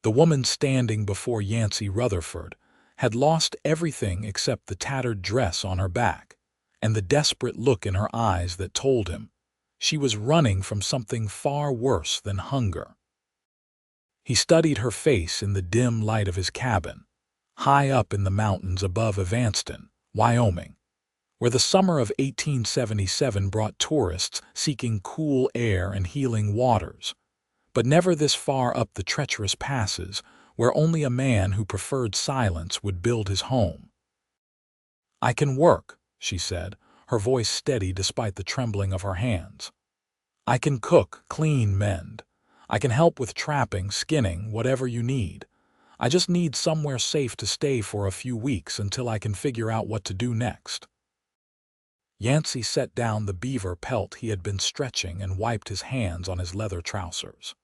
The woman standing before Yancey Rutherford had lost everything except the tattered dress on her back and the desperate look in her eyes that told him she was running from something far worse than hunger. He studied her face in the dim light of his cabin, high up in the mountains above Evanston, Wyoming, where the summer of 1877 brought tourists seeking cool air and healing waters, but never this far up the treacherous passes where only a man who preferred silence would build his home. "I can work," she said, her voice steady despite the trembling of her hands. "I can cook, clean, mend. I can help with trapping, skinning, whatever you need. I just need somewhere safe to stay for a few weeks until I can figure out what to do next." Yancey set down the beaver pelt he had been stretching and wiped his hands on his leather trousers.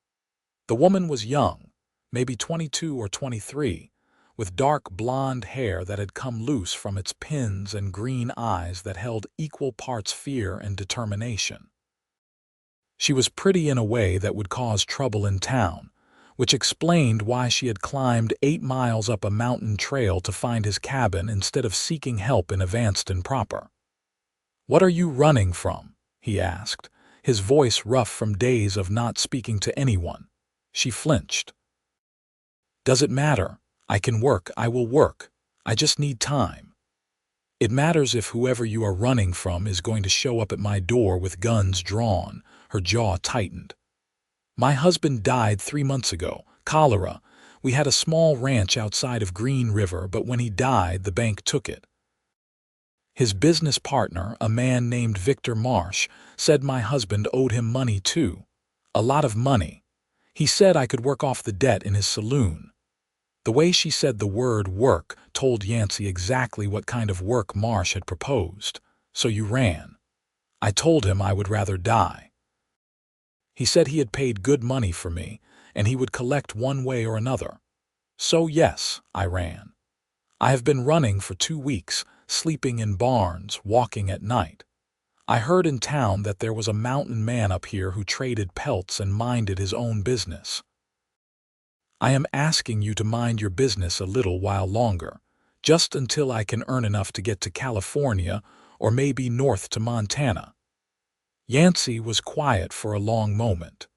The woman was young, maybe 22 or 23, with dark blonde hair that had come loose from its pins and green eyes that held equal parts fear and determination. She was pretty in a way that would cause trouble in town, which explained why she had climbed 8 miles up a mountain trail to find his cabin instead of seeking help in Evanston proper. "What are you running from?" he asked, his voice rough from days of not speaking to anyone. She flinched. "Does it matter? I can work, I will work. I just need time." "It matters if whoever you are running from is going to show up at my door with guns drawn." Her jaw tightened. "My husband died 3 months ago, cholera. We had a small ranch outside of Green River, but when he died, the bank took it. His business partner, a man named Victor Marsh, said my husband owed him money too. A lot of money. He said I could work off the debt in his saloon." The way she said the word work told Yancey exactly what kind of work Marsh had proposed. "So you ran." "I told him I would rather die. He said he had paid good money for me, and he would collect one way or another. So yes, I ran. I have been running for 2 weeks, sleeping in barns, walking at night. I heard in town that there was a mountain man up here who traded pelts and minded his own business. I am asking you to mind your business a little while longer, just until I can earn enough to get to California or maybe north to Montana." Yancey was quiet for a long moment.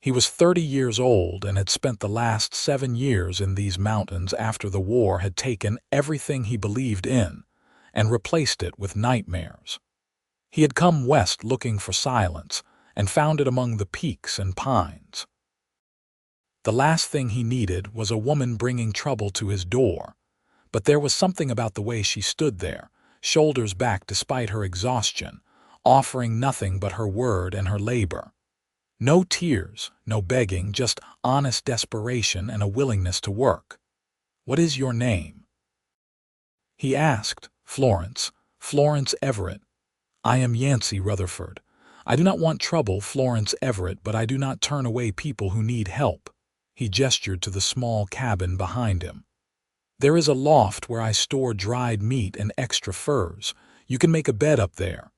He was 30 years old and had spent the last 7 years in these mountains after the war had taken everything he believed in and replaced it with nightmares. He had come west looking for silence and found it among the peaks and pines. The last thing he needed was a woman bringing trouble to his door, but there was something about the way she stood there, shoulders back despite her exhaustion, offering nothing but her word and her labor. No tears, no begging, just honest desperation and a willingness to work. "What is your name?" he asked. Florence Everett. "I am Yancey Rutherford. I do not want trouble, Florence Everett, but I do not turn away people who need help." He gestured to the small cabin behind him. "There is a loft where I store dried meat and extra furs. You can make a bed up there.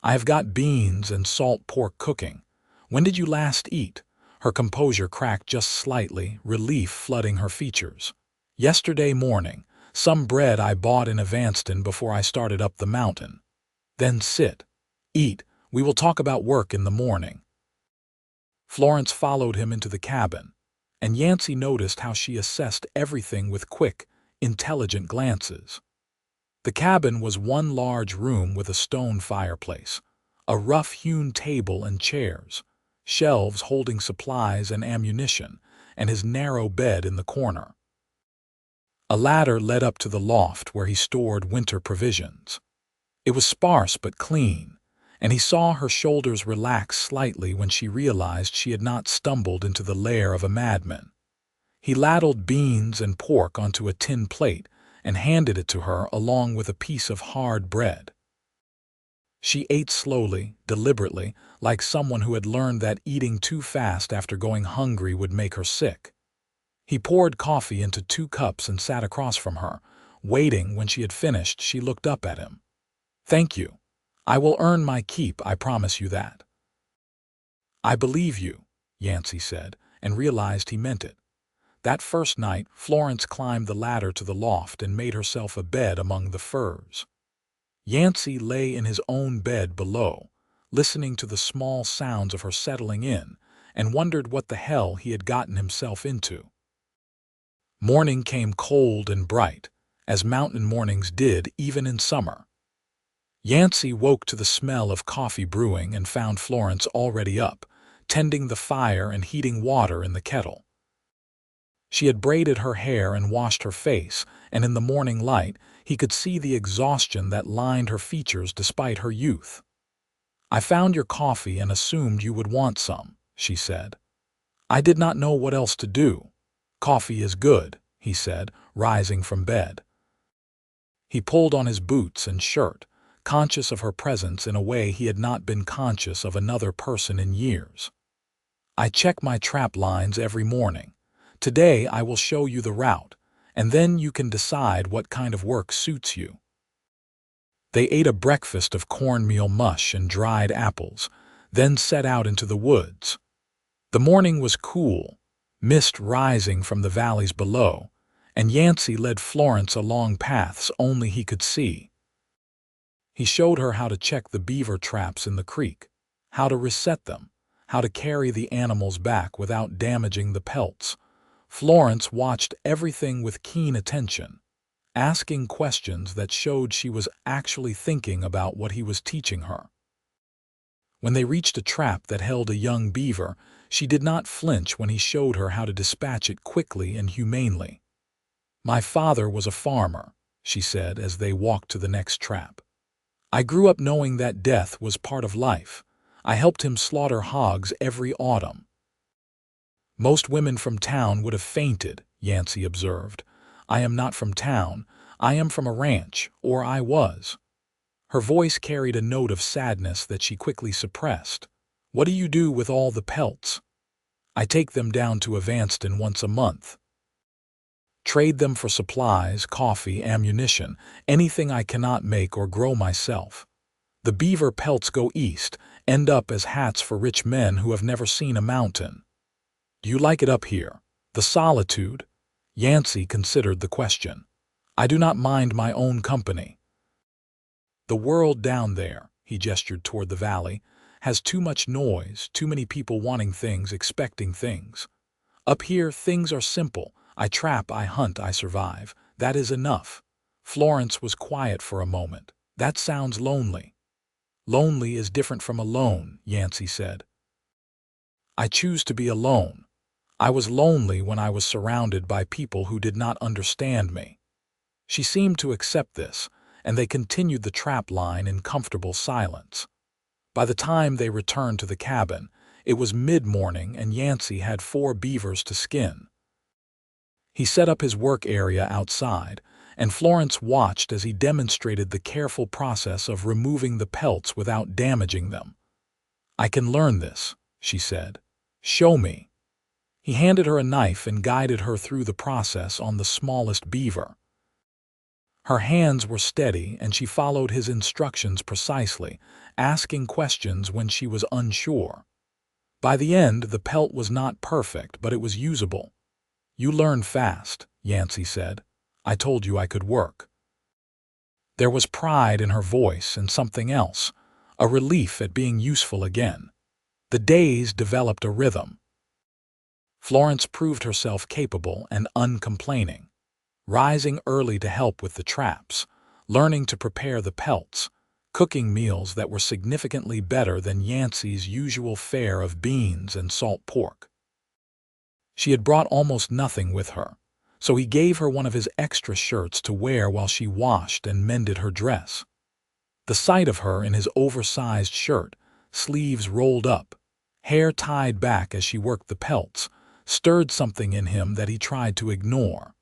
I have got beans and salt pork cooking. When did you last eat?" Her composure cracked just slightly, relief flooding her features. "Yesterday morning. Some bread I bought in Evanston before I started up the mountain." "Then sit. Eat. We will talk about work in the morning." Florence followed him into the cabin, and Yancey noticed how she assessed everything with quick, intelligent glances. The cabin was one large room with a stone fireplace, a rough-hewn table and chairs, shelves holding supplies and ammunition, and his narrow bed in the corner. A ladder led up to the loft where he stored winter provisions. It was sparse but clean, and he saw her shoulders relax slightly when she realized she had not stumbled into the lair of a madman. He ladled beans and pork onto a tin plate and handed it to her along with a piece of hard bread. She ate slowly, deliberately, like someone who had learned that eating too fast after going hungry would make her sick. He poured coffee into 2 cups and sat across from her. Waiting, when she had finished, she looked up at him. "Thank you. I will earn my keep, I promise you that." "I believe you," Yancey said, and realized he meant it. That first night, Florence climbed the ladder to the loft and made herself a bed among the furs. Yancey lay in his own bed below, listening to the small sounds of her settling in, and wondered what the hell he had gotten himself into. Morning came cold and bright, as mountain mornings did even in summer. Yancey woke to the smell of coffee brewing and found Florence already up, tending the fire and heating water in the kettle. She had braided her hair and washed her face, and in the morning light he could see the exhaustion that lined her features despite her youth. "I found your coffee and assumed you would want some," she said. "I did not know what else to do. Coffee is good," he said, rising from bed. He pulled on his boots and shirt, conscious of her presence in a way he had not been conscious of another person in years. "I check my trap lines every morning. Today I will show you the route, and then you can decide what kind of work suits you." They ate a breakfast of cornmeal mush and dried apples, then set out into the woods. The morning was cool, mist rising from the valleys below, and Yancey led Florence along paths only he could see. He showed her how to check the beaver traps in the creek, how to reset them, how to carry the animals back without damaging the pelts. Florence watched everything with keen attention, asking questions that showed she was actually thinking about what he was teaching her. When they reached a trap that held a young beaver, she did not flinch when he showed her how to dispatch it quickly and humanely. "My father was a farmer," she said as they walked to the next trap. "I grew up knowing that death was part of life. I helped him slaughter hogs every autumn." "Most women from town would have fainted," Yancey observed. "I am not from town. I am from a ranch, or I was." Her voice carried a note of sadness that she quickly suppressed. "What do you do with all the pelts?" "I take them down to Evanston once a month. Trade them for supplies, coffee, ammunition, anything I cannot make or grow myself. The beaver pelts go east, end up as hats for rich men who have never seen a mountain." "Do you like it up here? The solitude?" Yancey considered the question. "I do not mind my own company. The world down there," he gestured toward the valley, "has too much noise, too many people wanting things, expecting things. Up here, things are simple. I trap, I hunt, I survive. That is enough." Florence was quiet for a moment. "That sounds lonely." "Lonely is different from alone," Yancey said. "I choose to be alone. I was lonely when I was surrounded by people who did not understand me." She seemed to accept this, and they continued the trap line in comfortable silence. By the time they returned to the cabin, it was mid-morning and Yancey had 4 beavers to skin. He set up his work area outside, and Florence watched as he demonstrated the careful process of removing the pelts without damaging them. "I can learn this," she said. "Show me." He handed her a knife and guided her through the process on the smallest beaver. Her hands were steady and she followed his instructions precisely, asking questions when she was unsure. By the end, the pelt was not perfect, but it was usable. "You learn fast," Yancey said. "I told you I could work." There was pride in her voice and something else, a relief at being useful again. The days developed a rhythm. Florence proved herself capable and uncomplaining, rising early to help with the traps, learning to prepare the pelts, cooking meals that were significantly better than Yancey's usual fare of beans and salt pork. She had brought almost nothing with her, so he gave her one of his extra shirts to wear while she washed and mended her dress. The sight of her in his oversized shirt, sleeves rolled up, hair tied back as she worked the pelts, stirred something in him that he tried to ignore.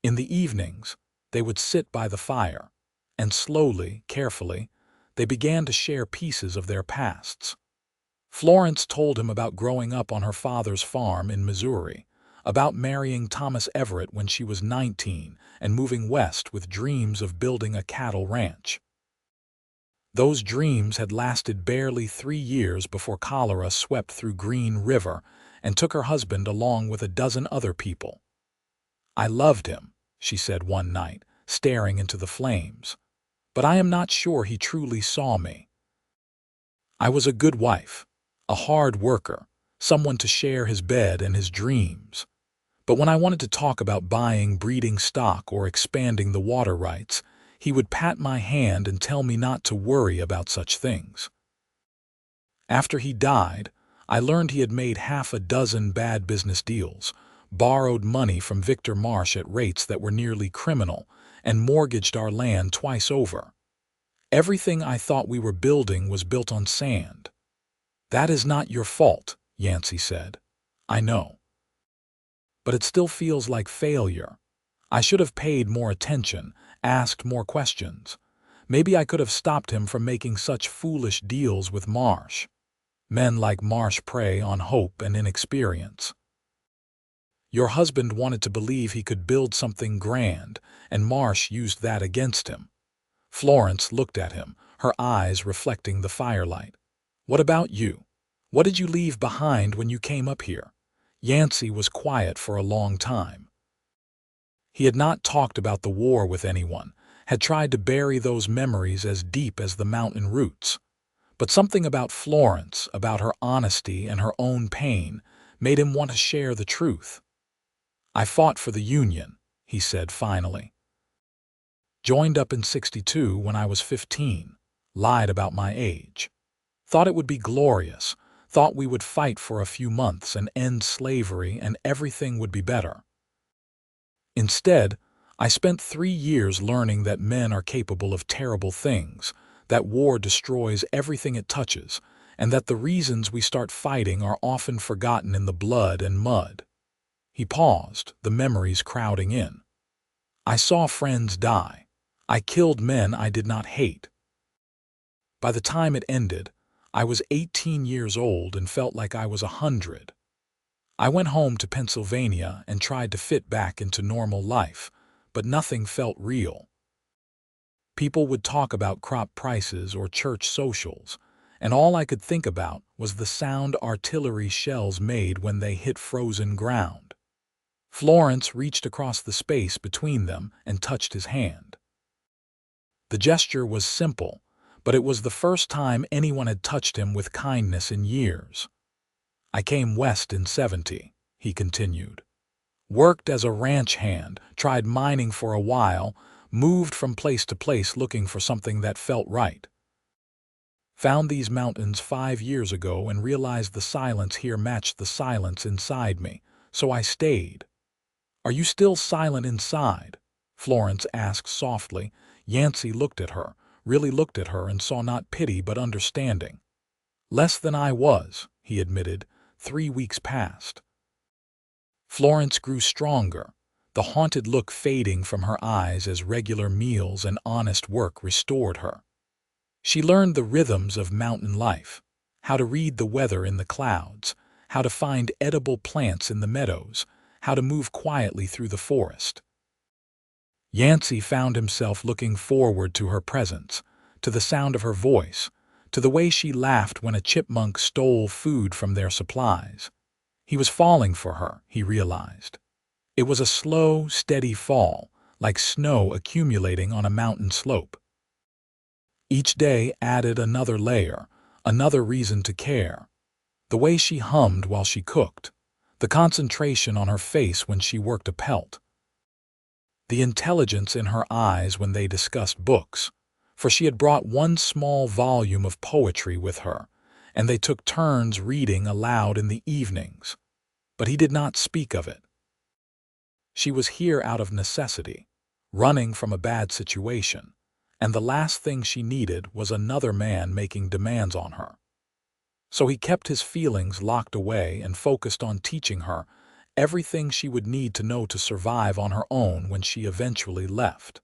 In the evenings, they would sit by the fire, and slowly, carefully, they began to share pieces of their pasts. Florence told him about growing up on her father's farm in Missouri, about marrying Thomas Everett when she was 19 and moving west with dreams of building a cattle ranch. Those dreams had lasted barely 3 years before cholera swept through Green River, and took her husband along with a dozen other people. "I loved him," she said one night, staring into the flames, "but I am not sure he truly saw me. I was a good wife, a hard worker, someone to share his bed and his dreams. But when I wanted to talk about buying breeding stock or expanding the water rights, he would pat my hand and tell me not to worry about such things." After he died, I learned he had made half a dozen bad business deals, borrowed money from Victor Marsh at rates that were nearly criminal, and mortgaged our land twice over. Everything I thought we were building was built on sand. "That is not your fault," Yancey said. "I know. But it still feels like failure. I should have paid more attention, asked more questions. Maybe I could have stopped him from making such foolish deals with Marsh. Men like Marsh prey on hope and inexperience. Your husband wanted to believe he could build something grand, and Marsh used that against him." Florence looked at him, her eyes reflecting the firelight. "What about you? What did you leave behind when you came up here?" Yancey was quiet for a long time. He had not talked about the war with anyone, had tried to bury those memories as deep as the mountain roots. But something about Florence, about her honesty and her own pain, made him want to share the truth. "I fought for the Union," he said finally. "Joined up in '62 when I was 15, lied about my age. Thought it would be glorious, thought we would fight for a few months and end slavery and everything would be better. Instead, I spent 3 years learning that men are capable of terrible things, that war destroys everything it touches, and that the reasons we start fighting are often forgotten in the blood and mud." He paused, the memories crowding in. "I saw friends die. I killed men I did not hate. By the time it ended, I was 18 years old and felt like I was 100. I went home to Pennsylvania and tried to fit back into normal life, but nothing felt real. People would talk about crop prices or church socials, and all I could think about was the sound artillery shells made when they hit frozen ground." Florence reached across the space between them and touched his hand. The gesture was simple, but it was the first time anyone had touched him with kindness in years. "I came west in '70, he continued. "Worked as a ranch hand, tried mining for a while, moved from place to place looking for something that felt right. Found these mountains 5 years ago and realized the silence here matched the silence inside me, so I stayed." "Are you still silent inside?" Florence asked softly. Yancey looked at her, really looked at her and saw not pity but understanding. "Less than I was," he admitted. 3 weeks passed. Florence grew stronger, the haunted look fading from her eyes as regular meals and honest work restored her. She learned the rhythms of mountain life, how to read the weather in the clouds, how to find edible plants in the meadows, how to move quietly through the forest. Yancey found himself looking forward to her presence, to the sound of her voice, to the way she laughed when a chipmunk stole food from their supplies. He was falling for her, he realized. It was a slow, steady fall, like snow accumulating on a mountain slope. Each day added another layer, another reason to care. The way she hummed while she cooked, the concentration on her face when she worked a pelt, the intelligence in her eyes when they discussed books, for she had brought one small volume of poetry with her, and they took turns reading aloud in the evenings. But he did not speak of it. She was here out of necessity, running from a bad situation, and the last thing she needed was another man making demands on her. So he kept his feelings locked away and focused on teaching her everything she would need to know to survive on her own when she eventually left.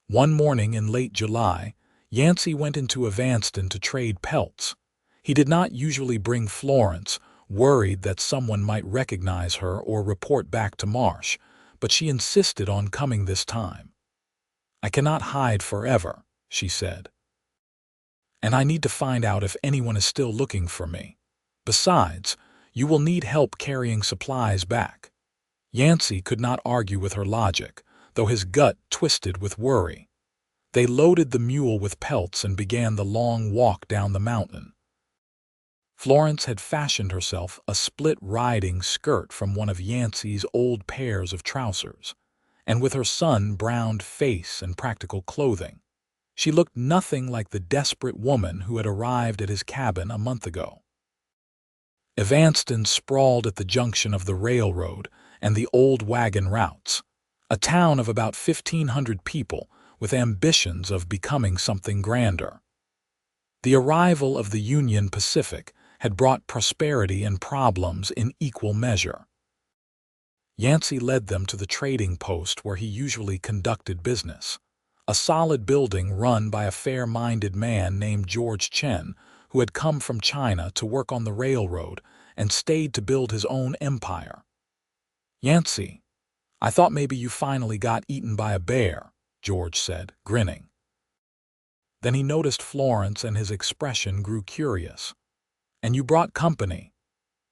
One morning in late July, Yancey went into Evanston to trade pelts. He did not usually bring Florence, worried that someone might recognize her or report back to Marsh, but she insisted on coming this time. "I cannot hide forever," she said. "And I need to find out if anyone is still looking for me. Besides, You will need help carrying supplies back." Yancey could not argue with her logic, though his gut twisted with worry. They loaded the mule with pelts and began the long walk down the mountain. Florence had fashioned herself a split-riding skirt from one of Yancey's old pairs of trousers, and with her sun-browned face and practical clothing, she looked nothing like the desperate woman who had arrived at his cabin a month ago. Evanston sprawled at the junction of the railroad and the old wagon routes, a town of about 1,500 people with ambitions of becoming something grander. The arrival of the Union Pacific had brought prosperity and problems in equal measure. Yancey led them to the trading post where he usually conducted business, a solid building run by a fair-minded man named George Chen, who had come from China to work on the railroad and stayed to build his own empire. "Yancey, I thought maybe you finally got eaten by a bear," George said, grinning. Then he noticed Florence and his expression grew curious. "And you brought company."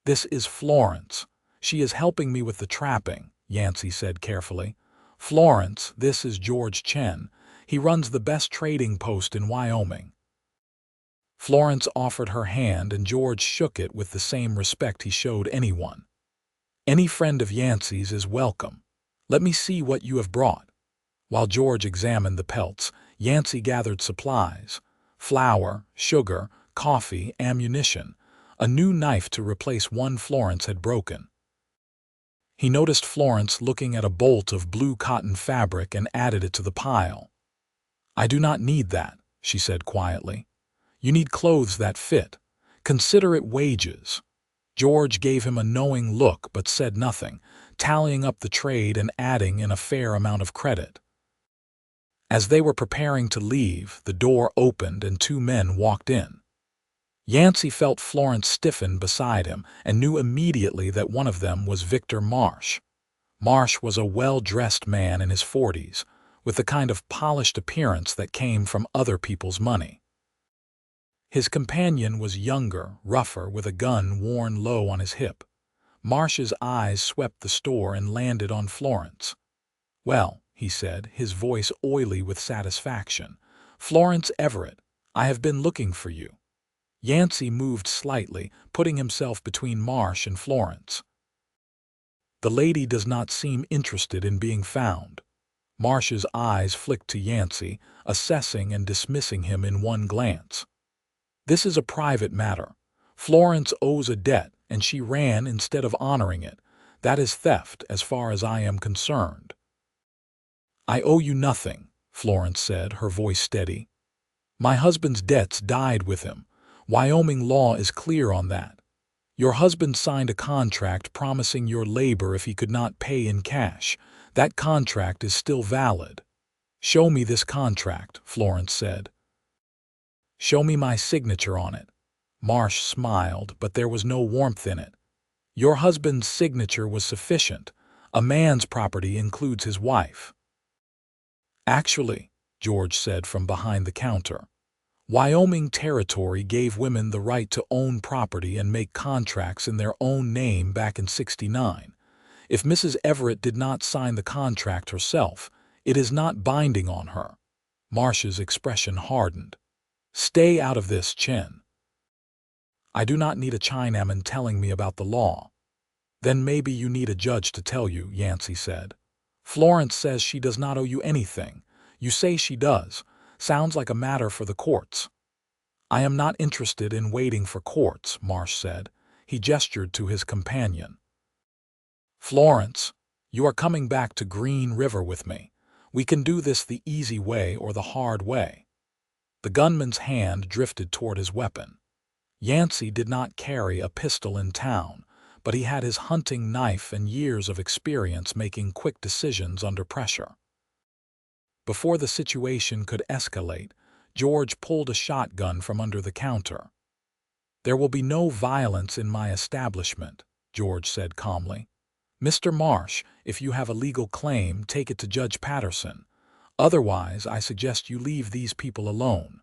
"This is Florence. She is helping me with the trapping," Yancey said carefully. "Florence, this is George Chen. He runs the best trading post in Wyoming." Florence offered her hand and George shook it with the same respect he showed anyone. "Any friend of Yancey's is welcome. Let me see what you have brought." While George examined the pelts, Yancey gathered supplies: flour, sugar, coffee, ammunition, a new knife to replace one Florence had broken. He noticed Florence looking at a bolt of blue cotton fabric and added it to the pile. "I do not need that," she said quietly. "You need clothes that fit. Consider it wages." George gave him a knowing look but said nothing, tallying up the trade and adding in a fair amount of credit. As they were preparing to leave, the door opened and two men walked in. Yancey felt Florence stiffen beside him and knew immediately that one of them was Victor Marsh. Marsh was a well-dressed man in his 40s, with the kind of polished appearance that came from other people's money. His companion was younger, rougher, with a gun worn low on his hip. Marsh's eyes swept the store and landed on Florence. "Well," he said, his voice oily with satisfaction, "Florence Everett, I have been looking for you." Yancey moved slightly, putting himself between Marsh and Florence. "The lady does not seem interested in being found." Marsh's eyes flicked to Yancey, assessing and dismissing him in one glance. "This is a private matter. Florence owes a debt, and she ran instead of honoring it. That is theft, as far as I am concerned." "I owe you nothing," Florence said, her voice steady. "My husband's debts died with him. Wyoming law is clear on that. Your husband signed a contract promising your labor if he could not pay in cash. That contract is still valid." "Show me this contract," Florence said. "Show me my signature on it." Marsh smiled, but there was no warmth in it. "Your husband's signature was sufficient. A man's property includes his wife." "Actually," George said from behind the counter, "Wyoming territory gave women the right to own property and make contracts in their own name back in '69. If Mrs. Everett did not sign the contract herself, it is not binding on her." Marsh's expression hardened. "Stay out of this, Chen." "I do not need a Chinaman telling me about the law." "Then maybe you need a judge to tell you," Yancey said. "Florence says she does not owe you anything. You say she does. Sounds like a matter for the courts." "I am not interested in waiting for courts," Marsh said. He gestured to his companion. "Florence, you are coming back to Green River with me. We can do this the easy way or the hard way." The gunman's hand drifted toward his weapon. Yancey did not carry a pistol in town, but he had his hunting knife and years of experience making quick decisions under pressure. Before the situation could escalate, George pulled a shotgun from under the counter. "There will be no violence in my establishment," George said calmly. "Mr. Marsh, if you have a legal claim, take it to Judge Patterson. Otherwise, I suggest you leave these people alone."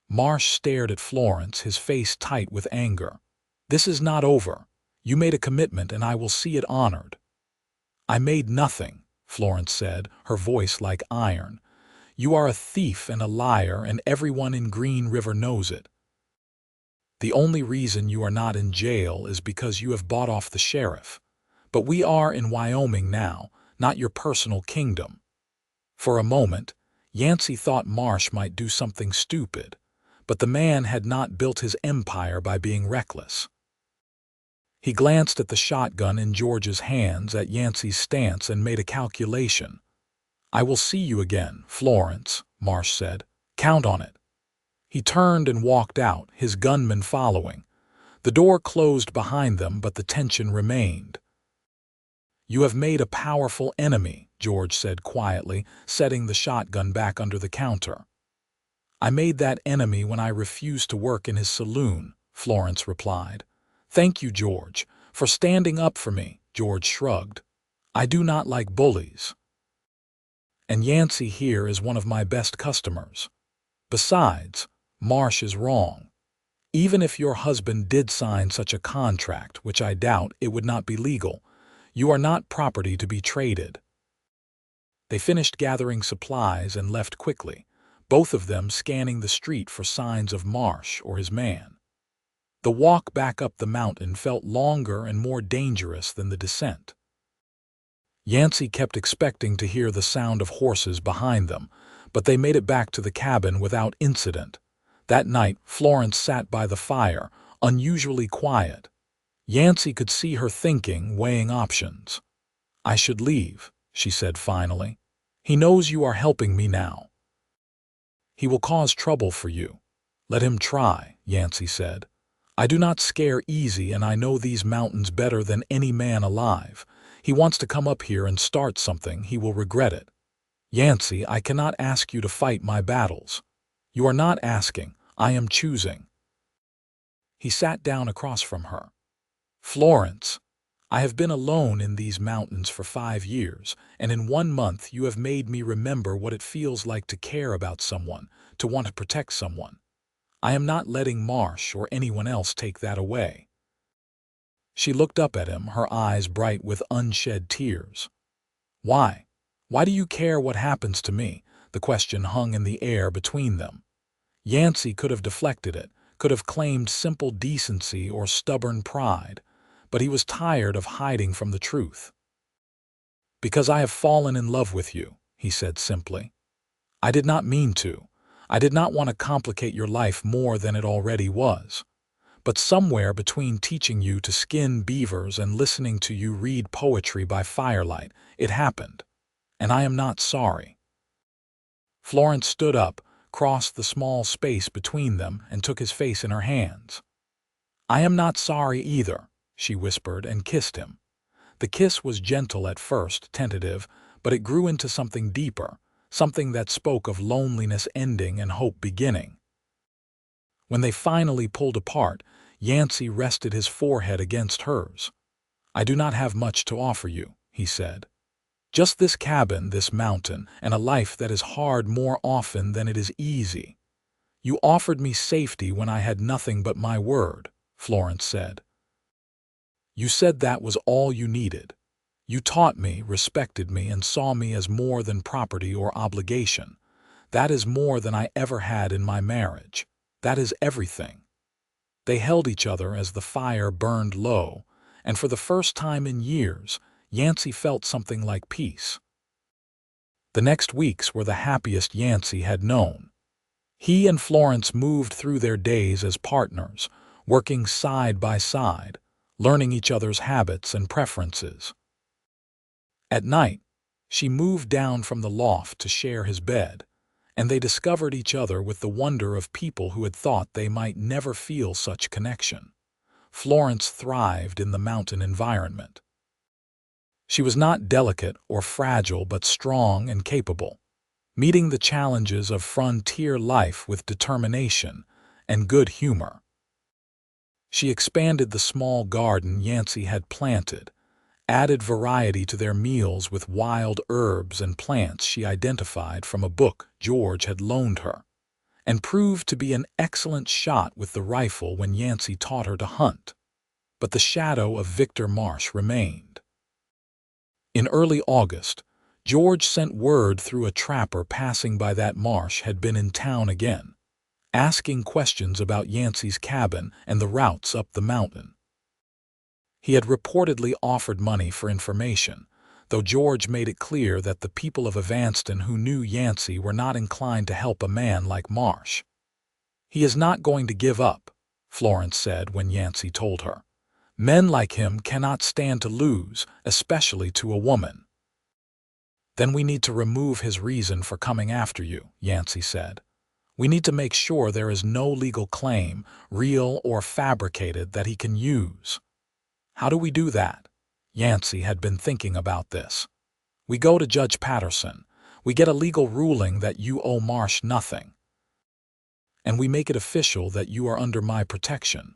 Marsh stared at Florence, his face tight with anger. This is not over. You made a commitment and I will see it honored." "I made nothing," Florence said, her voice like iron. "You are a thief and a liar, and everyone in Green River knows it. The only reason you are not in jail is because you have bought off the sheriff. But we are in Wyoming now, not your personal kingdom." For a moment, Yancey thought Marsh might do something stupid, but the man had not built his empire by being reckless. He glanced at the shotgun in George's hands, at Yancey's stance, and made a calculation. "I will see you again, Florence," Marsh said. "Count on it." He turned and walked out, his gunmen following. The door closed behind them, but the tension remained. "You have made a powerful enemy," George said quietly, setting the shotgun back under the counter. "I made that enemy when I refused to work in his saloon," Florence replied. "Thank you, George, for standing up for me," George shrugged. "I do not like bullies. And Yancey here is one of my best customers. Besides, Marsh is wrong. Even if your husband did sign such a contract, which I doubt, it would not be legal. You are not property to be traded." They finished gathering supplies and left quickly, both of them scanning the street for signs of Marsh or his man. The walk back up the mountain felt longer and more dangerous than the descent. Yancey kept expecting to hear the sound of horses behind them, but they made it back to the cabin without incident. That night, Florence sat by the fire, unusually quiet. Yancey could see her thinking, weighing options. "I should leave," she said finally. "He knows you are helping me now." "He will cause trouble for you." "Let him try," Yancey said. "I do not scare easy, and I know these mountains better than any man alive. He wants to come up here and start something. He will regret it." "Yancey, I cannot ask you to fight my battles." "You are not asking. I am choosing." He sat down across from her. "Florence, I have been alone in these mountains for 5 years, and in 1 month you have made me remember what it feels like to care about someone, to want to protect someone. I am not letting Marsh or anyone else take that away." She looked up at him, her eyes bright with unshed tears. "Why? Why do you care what happens to me?" The question hung in the air between them. Yancey could have deflected it, could have claimed simple decency or stubborn pride, but he was tired of hiding from the truth. "Because I have fallen in love with you," he said simply. "I did not mean to. I did not want to complicate your life more than it already was. But somewhere between teaching you to skin beavers and listening to you read poetry by firelight, it happened. And I am not sorry." Florence stood up, crossed the small space between them, and took his face in her hands. "I am not sorry either," she whispered, and kissed him. The kiss was gentle at first, tentative, but it grew into something deeper, something that spoke of loneliness ending and hope beginning. When they finally pulled apart, Yancey rested his forehead against hers. "I do not have much to offer you," he said. "Just this cabin, this mountain, and a life that is hard more often than it is easy." "You offered me safety when I had nothing but my word," Florence said. "You said that was all you needed. You taught me, respected me, and saw me as more than property or obligation. That is more than I ever had in my marriage. That is everything." They held each other as the fire burned low, and for the first time in years, Yancey felt something like peace. The next weeks were the happiest Yancey had known. He and Florence moved through their days as partners, working side by side, learning each other's habits and preferences. At night, she moved down from the loft to share his bed, and they discovered each other with the wonder of people who had thought they might never feel such connection. Florence thrived in the mountain environment. She was not delicate or fragile, but strong and capable, meeting the challenges of frontier life with determination and good humor. She expanded the small garden Yancey had planted, added variety to their meals with wild herbs and plants she identified from a book George had loaned her, and proved to be an excellent shot with the rifle when Yancey taught her to hunt. but the shadow of Victor Marsh remained. In early August, George sent word through a trapper passing by that Marsh had been in town again, asking questions about Yancey's cabin and the routes up the mountain. He had reportedly offered money for information, though George made it clear that the people of Evanston who knew Yancey were not inclined to help a man like Marsh. "He is not going to give up," Florence said when Yancey told her. "Men like him cannot stand to lose, especially to a woman." "Then we need to remove his reason for coming after you," Yancey said. "We need to make sure there is no legal claim, real or fabricated, that he can use." "How do we do that?" Yancey had been thinking about this. "We go to Judge Patterson. We get a legal ruling that you owe Marsh nothing. And we make it official that you are under my protection."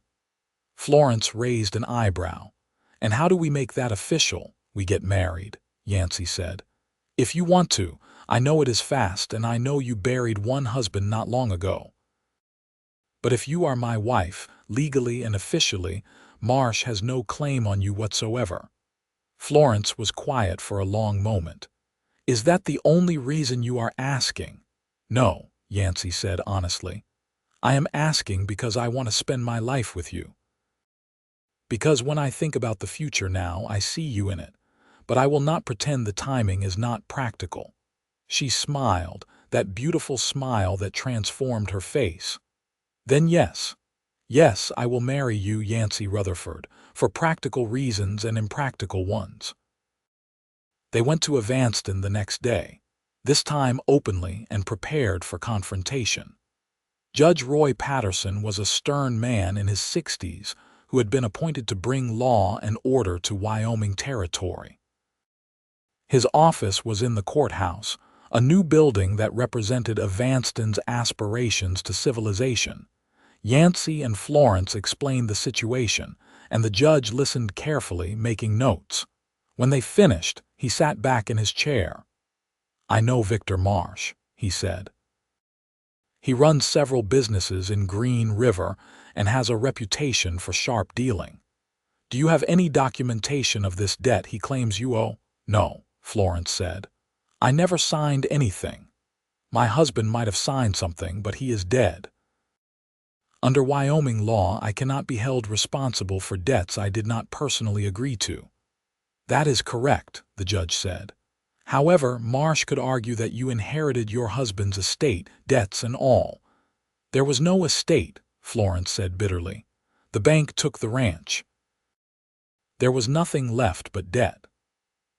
Florence raised an eyebrow. "And how do we make that official?" "We get married," Yancey said. "If you want to. I know it is fast, and I know you buried one husband not long ago. But if you are my wife, legally and officially, Marsh has no claim on you whatsoever." Florence was quiet for a long moment. "Is that the only reason you are asking?" "No," Yancey said honestly. "I am asking because I want to spend my life with you. Because when I think about the future now, I see you in it. But I will not pretend the timing is not practical." She smiled, that beautiful smile that transformed her face. "Then yes. Yes, I will marry you, Yancey Rutherford, for practical reasons and impractical ones." They went to Evanston the next day, this time openly and prepared for confrontation. Judge Roy Patterson was a stern man in his 60s who had been appointed to bring law and order to Wyoming Territory. His office was in the courthouse, a new building that represented Evanston's aspirations to civilization. Yancey and Florence explained the situation, and the judge listened carefully, making notes. When they finished, he sat back in his chair. "I know Victor Marsh," he said. "He runs several businesses in Green River and has a reputation for sharp dealing. Do you have any documentation of this debt he claims you owe?" "No," Florence said. "I never signed anything. My husband might have signed something, but he is dead. Under Wyoming law, I cannot be held responsible for debts I did not personally agree to." "That is correct," the judge said. "However, Marsh could argue that you inherited your husband's estate, debts and all." "There was no estate," Florence said bitterly. "The bank took the ranch. There was nothing left but debt."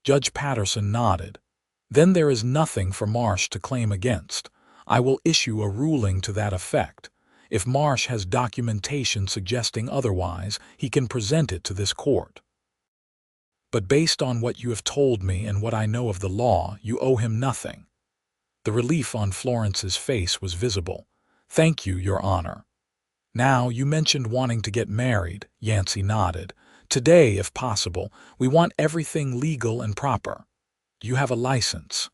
Judge Patterson nodded. "Then there is nothing for Marsh to claim against. I will issue a ruling to that effect. If Marsh has documentation suggesting otherwise, he can present it to this court. But based on what you have told me and what I know of the law, you owe him nothing." The relief on Florence's face was visible. "Thank you, Your Honor." "Now, you mentioned wanting to get married," Yancey nodded. "Today, if possible, we want everything legal and proper. Do you have a license?"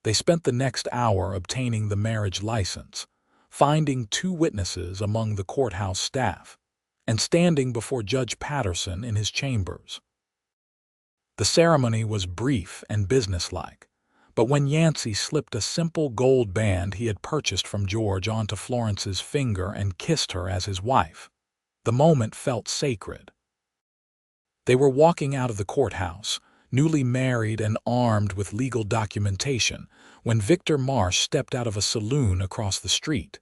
They spent the next hour obtaining the marriage license, finding 2 witnesses among the courthouse staff, and standing before Judge Patterson in his chambers. The ceremony was brief and businesslike, but when Yancey slipped a simple gold band he had purchased from George onto Florence's finger and kissed her as his wife, the moment felt sacred. They were walking out of the courthouse, newly married and armed with legal documentation, when Victor Marsh stepped out of a saloon across the street.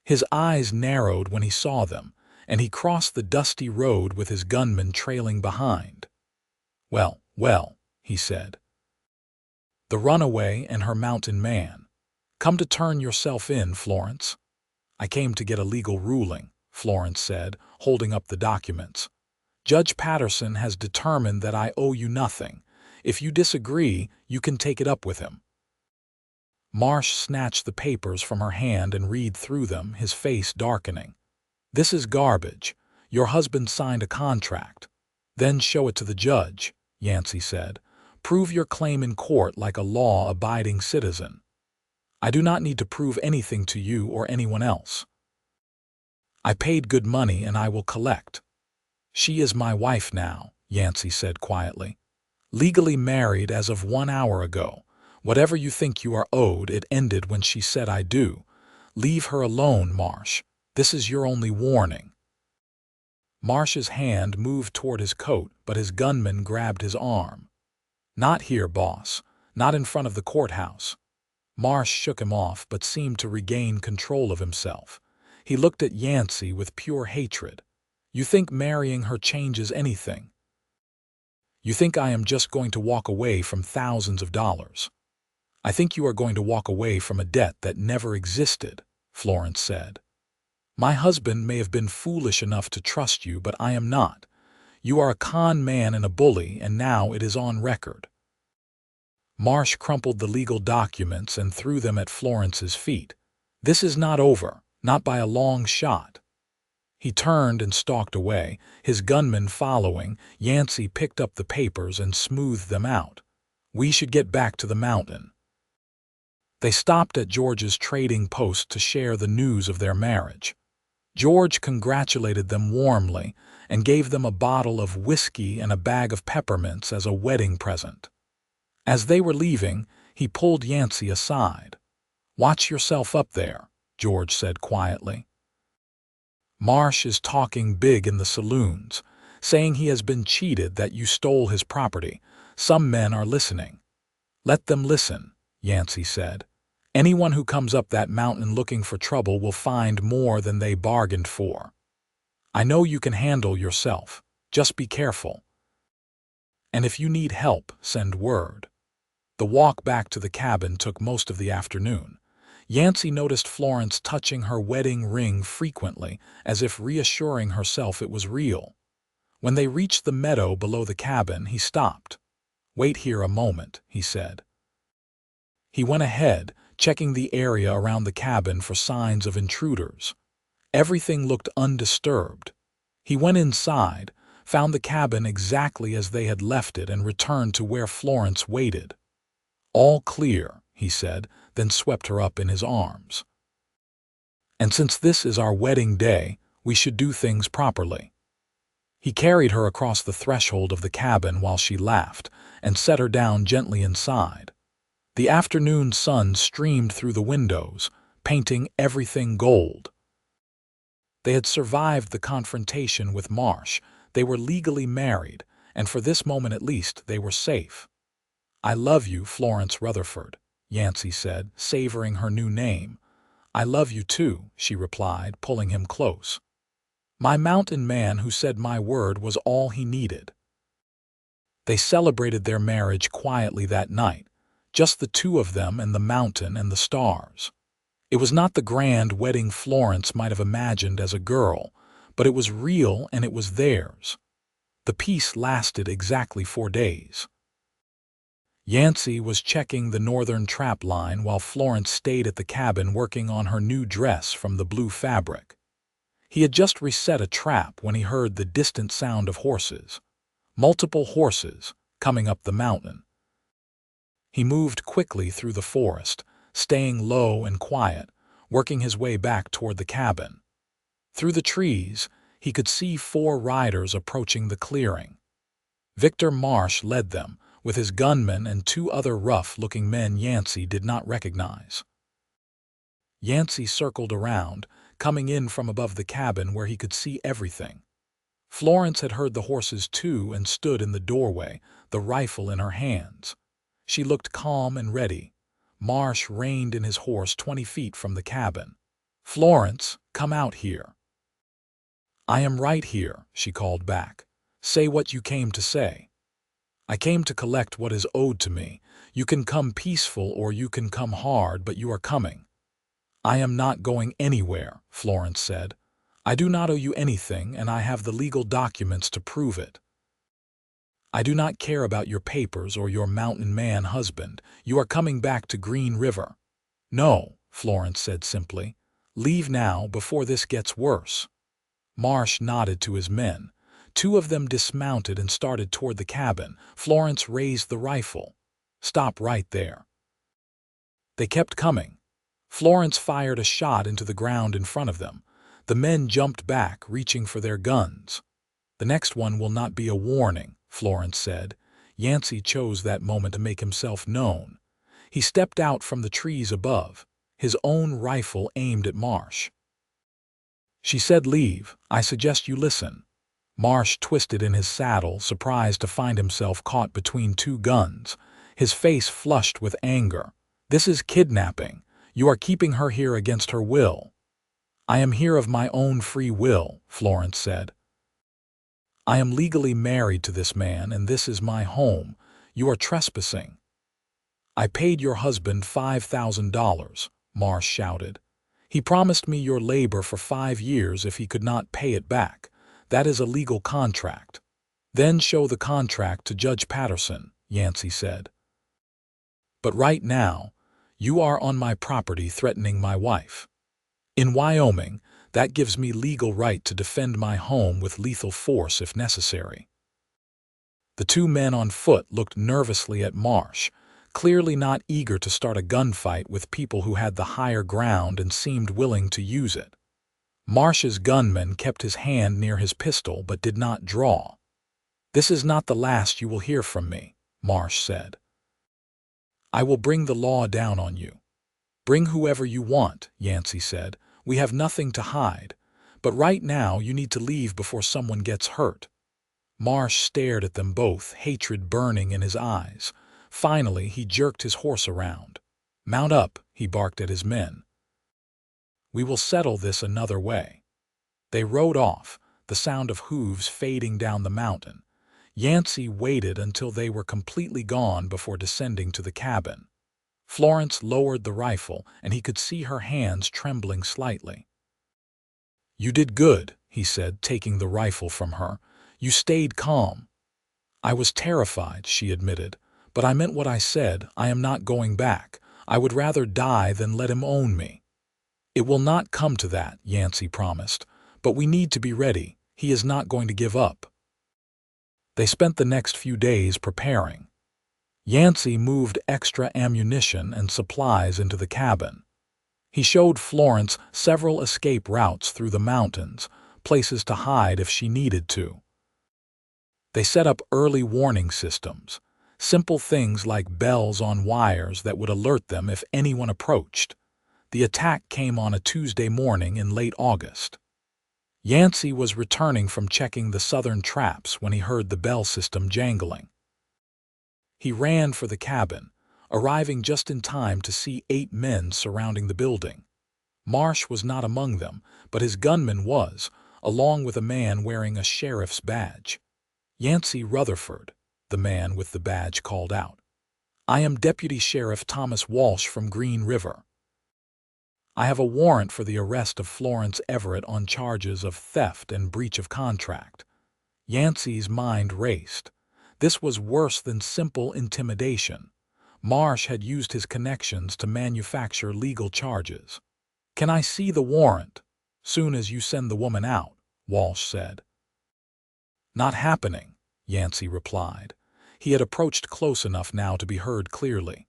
His eyes narrowed when he saw them, and he crossed the dusty road with his gunman trailing behind. "Well, well," he said. "The runaway and her mountain man. Come to turn yourself in, Florence." "I came to get a legal ruling," Florence said, holding up the documents. "Judge Patterson has determined that I owe you nothing. If you disagree, you can take it up with him." Marsh snatched the papers from her hand and read through them, his face darkening. "This is garbage. Your husband signed a contract." "Then show it to the judge," Yancey said. "Prove your claim in court like a law-abiding citizen. I do not need to prove anything to you or anyone else. I paid good money and I will collect." She is my wife now, Yancey said quietly. Legally married as of 1 hour ago. Whatever you think you are owed, it ended when she said I do. Leave her alone, Marsh. This is your only warning. Marsh's hand moved toward his coat, but his gunman grabbed his arm. Not here, boss. Not in front of the courthouse. Marsh shook him off, but seemed to regain control of himself. He looked at Yancey with pure hatred. You think marrying her changes anything? You think I am just going to walk away from thousands of dollars? I think you are going to walk away from a debt that never existed, Florence said. My husband may have been foolish enough to trust you, but I am not. You are a con man and a bully, and now it is on record. Marsh crumpled the legal documents and threw them at Florence's feet. This is not over, not by a long shot. He turned and stalked away, his gunman following. Yancey picked up the papers and smoothed them out. We should get back to the mountain. They stopped at George's trading post to share the news of their marriage. George congratulated them warmly and gave them a bottle of whiskey and a bag of peppermints as a wedding present. As they were leaving, he pulled Yancey aside. Watch yourself up there, George said quietly. Marsh is talking big in the saloons, saying he has been cheated, that you stole his property. Some men are listening. Let them listen, Yancey said. Anyone who comes up that mountain looking for trouble will find more than they bargained for. I know you can handle yourself. Just be careful. And if you need help, send word. The walk back to the cabin took most of the afternoon. Yancey noticed Florence touching her wedding ring frequently, as if reassuring herself it was real. When they reached the meadow below the cabin, he stopped. Wait here a moment, he said. He went ahead, checking the area around the cabin for signs of intruders. Everything looked undisturbed. He went inside, found the cabin exactly as they had left it, and returned to where Florence waited. All clear, he said, then swept her up in his arms. And since this is our wedding day, we should do things properly. He carried her across the threshold of the cabin while she laughed, and set her down gently inside. The afternoon sun streamed through the windows, painting everything gold. They had survived the confrontation with Marsh. They were legally married, and for this moment at least they were safe. I love you, Florence Rutherford, Yancey said, savoring her new name. I love you too, she replied, pulling him close. My mountain man who said my word was all he needed. They celebrated their marriage quietly that night, just the two of them and the mountain and the stars. It was not the grand wedding Florence might have imagined as a girl, but it was real and it was theirs. The peace lasted exactly 4 days. Yancey was checking the northern trap line while Florence stayed at the cabin working on her new dress from the blue fabric. He had just reset a trap when he heard the distant sound of horses. Multiple horses coming up the mountain. He moved quickly through the forest, staying low and quiet, working his way back toward the cabin. Through the trees, he could see 4 riders approaching the clearing. Victor Marsh led them, with his gunman and 2 other rough-looking men Yancey did not recognize. Yancey circled around, coming in from above the cabin where he could see everything. Florence had heard the horses too and stood in the doorway, the rifle in her hands. She looked calm and ready. Marsh reined in his horse 20 feet from the cabin. Florence, come out here. I am right here, she called back. Say what you came to say. I came to collect what is owed to me. You can come peaceful or you can come hard, but you are coming. I am not going anywhere, Florence said. I do not owe you anything, and I have the legal documents to prove it. I do not care about your papers or your mountain man husband. You are coming back to Green River. No, Florence said simply. Leave now before this gets worse. Marsh nodded to his men. 2 of them dismounted and started toward the cabin. Florence raised the rifle. Stop right there. They kept coming. Florence fired a shot into the ground in front of them. The men jumped back, reaching for their guns. The next one will not be a warning, Florence said. Yancey chose that moment to make himself known. He stepped out from the trees above, his own rifle aimed at Marsh. She said, "Leave. I suggest you listen." Marsh twisted in his saddle, surprised to find himself caught between two guns, his face flushed with anger. "This is kidnapping. You are keeping her here against her will." "I am here of my own free will," Florence said. "I am legally married to this man, and this is my home. You are trespassing." "I paid your husband $5,000, Marsh shouted. "He promised me your labor for 5 years if he could not pay it back. That is a legal contract." "Then show the contract to Judge Patterson," Yancey said. "But right now, you are on my property threatening my wife. In Wyoming, that gives me legal right to defend my home with lethal force if necessary." The two men on foot looked nervously at Marsh, clearly not eager to start a gunfight with people who had the higher ground and seemed willing to use it. Marsh's gunman kept his hand near his pistol but did not draw. "This is not the last you will hear from me," Marsh said. "I will bring the law down on you." "Bring whoever you want," Yancey said. "We have nothing to hide. But right now you need to leave before someone gets hurt." Marsh stared at them both, hatred burning in his eyes. Finally, he jerked his horse around. "Mount up," he barked at his men. "We will settle this another way." They rode off, the sound of hooves fading down the mountain. Yancey waited until they were completely gone before descending to the cabin. Florence lowered the rifle, and he could see her hands trembling slightly. "You did good," he said, taking the rifle from her. "You stayed calm." "I was terrified," she admitted, "but I meant what I said. I am not going back. I would rather die than let him own me." "It will not come to that," Yancey promised, "but we need to be ready. He is not going to give up." They spent the next few days preparing. Yancey moved extra ammunition and supplies into the cabin. He showed Florence several escape routes through the mountains, places to hide if she needed to. They set up early warning systems, simple things like bells on wires that would alert them if anyone approached. The attack came on a Tuesday morning in late August. Yancey was returning from checking the southern traps when he heard the bell system jangling. He ran for the cabin, arriving just in time to see 8 men surrounding the building. Marsh was not among them, but his gunman was, along with a man wearing a sheriff's badge. "Yancey Rutherford," the man with the badge called out. "I am Deputy Sheriff Thomas Walsh from Green River. I have a warrant for the arrest of Florence Everett on charges of theft and breach of contract." Yancey's mind raced. This was worse than simple intimidation. Marsh had used his connections to manufacture legal charges. "Can I see the warrant?" "Soon as you send the woman out," Walsh said. "Not happening," Yancey replied. He had approached close enough now to be heard clearly.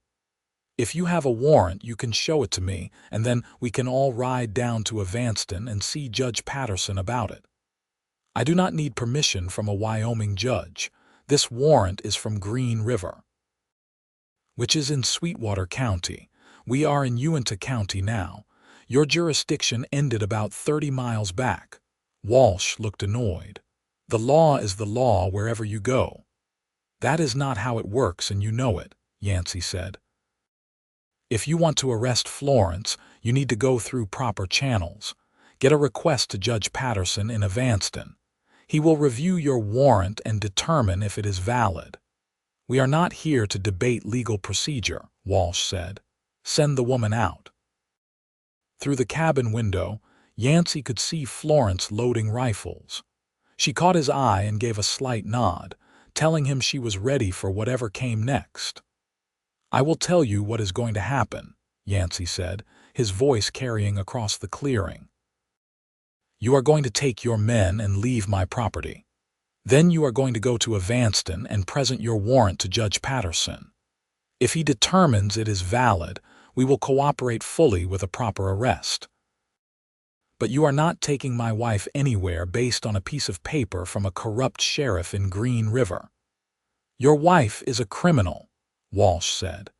"If you have a warrant, you can show it to me, and then we can all ride down to Evanston and see Judge Patterson about it." "I do not need permission from a Wyoming judge. This warrant is from Green River, which is in Sweetwater County. We are in Uintah County now. Your jurisdiction ended about 30 miles back." Walsh looked annoyed. "The law is the law wherever you go." "That is not how it works, and you know it," Yancey said. "If you want to arrest Florence, you need to go through proper channels. Get a request to Judge Patterson in Evanston. He will review your warrant and determine if it is valid." "We are not here to debate legal procedure," Walsh said. "Send the woman out." Through the cabin window, Yancey could see Florence loading rifles. She caught his eye and gave a slight nod, telling him she was ready for whatever came next. "I will tell you what is going to happen," Yancey said, his voice carrying across the clearing. "You are going to take your men and leave my property. Then you are going to go to Evanston and present your warrant to Judge Patterson. If he determines it is valid, we will cooperate fully with a proper arrest. But you are not taking my wife anywhere based on a piece of paper from a corrupt sheriff in Green River. Your wife is a criminal, Walsh said.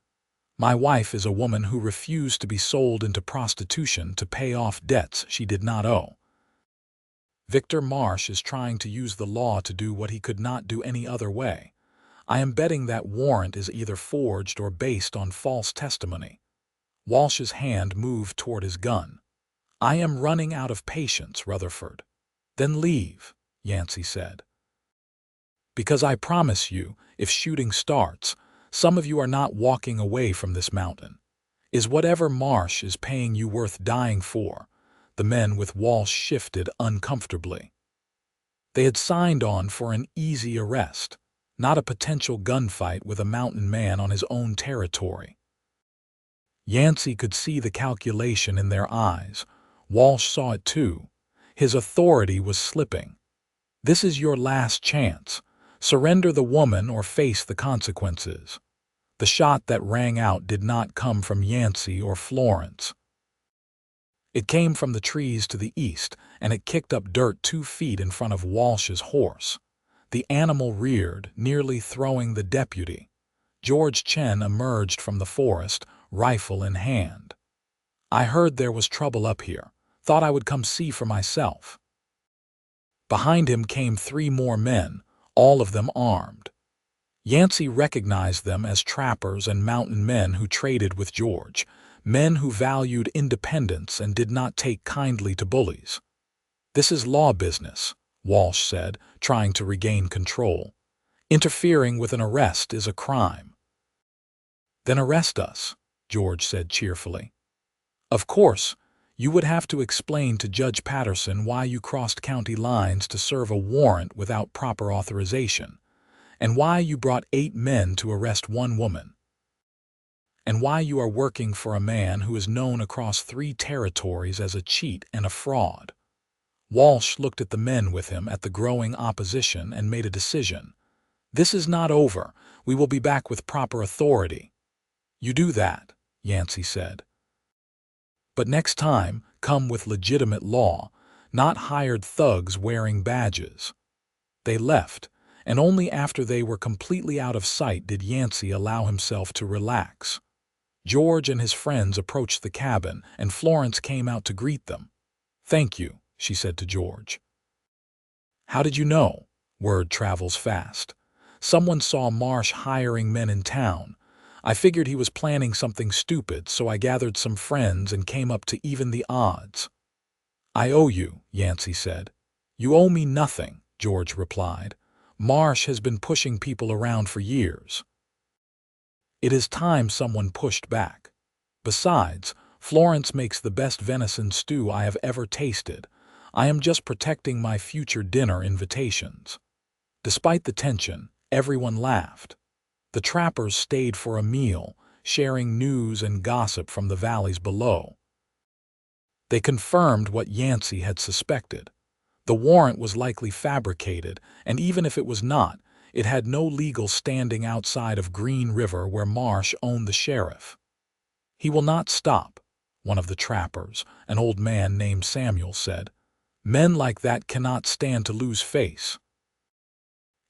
My wife is a woman who refused to be sold into prostitution to pay off debts she did not owe. Victor Marsh is trying to use the law to do what he could not do any other way. I am betting that warrant is either forged or based on false testimony. Walsh's hand moved toward his gun. I am running out of patience, Rutherford. Then leave, Yancey said. Because I promise you, if shooting starts, some of you are not walking away from this mountain. Is whatever Marsh is paying you worth dying for? The men with Walsh shifted uncomfortably. They had signed on for an easy arrest, not a potential gunfight with a mountain man on his own territory. Yancey could see the calculation in their eyes. Walsh saw it too. His authority was slipping. This is your last chance. Surrender the woman or face the consequences. The shot that rang out did not come from Yancey or Florence. It came from the trees to the east, and it kicked up dirt 2 feet in front of Walsh's horse. The animal reared, nearly throwing the deputy. George Chen emerged from the forest, rifle in hand. I heard there was trouble up here. Thought I would come see for myself. Behind him came 3 more men, all of them armed. Yancey recognized them as trappers and mountain men who traded with George, men who valued independence and did not take kindly to bullies. This is law business, Walsh said, trying to regain control. Interfering with an arrest is a crime. Then arrest us, George said cheerfully. Of course, you would have to explain to Judge Patterson why you crossed county lines to serve a warrant without proper authorization, and why you brought 8 men to arrest 1 woman, and why you are working for a man who is known across 3 territories as a cheat and a fraud. Walsh looked at the men with him, at the growing opposition, and made a decision. This is not over. We will be back with proper authority. You do that, Yancey said. But next time, come with legitimate law, not hired thugs wearing badges. They left, and only after they were completely out of sight did Yancey allow himself to relax. George and his friends approached the cabin, and Florence came out to greet them. Thank you, she said to George. How did you know? Word travels fast. Someone saw Marsh hiring men in town. I figured he was planning something stupid, so I gathered some friends and came up to even the odds. I owe you, Yancey said. You owe me nothing, George replied. Marsh has been pushing people around for years. It is time someone pushed back. Besides, Florence makes the best venison stew I have ever tasted. I am just protecting my future dinner invitations. Despite the tension, everyone laughed. The trappers stayed for a meal, sharing news and gossip from the valleys below. They confirmed what Yancey had suspected. The warrant was likely fabricated, and even if it was not, it had no legal standing outside of Green River where Marsh owned the sheriff. He will not stop, one of the trappers, an old man named Samuel, said. Men like that cannot stand to lose face.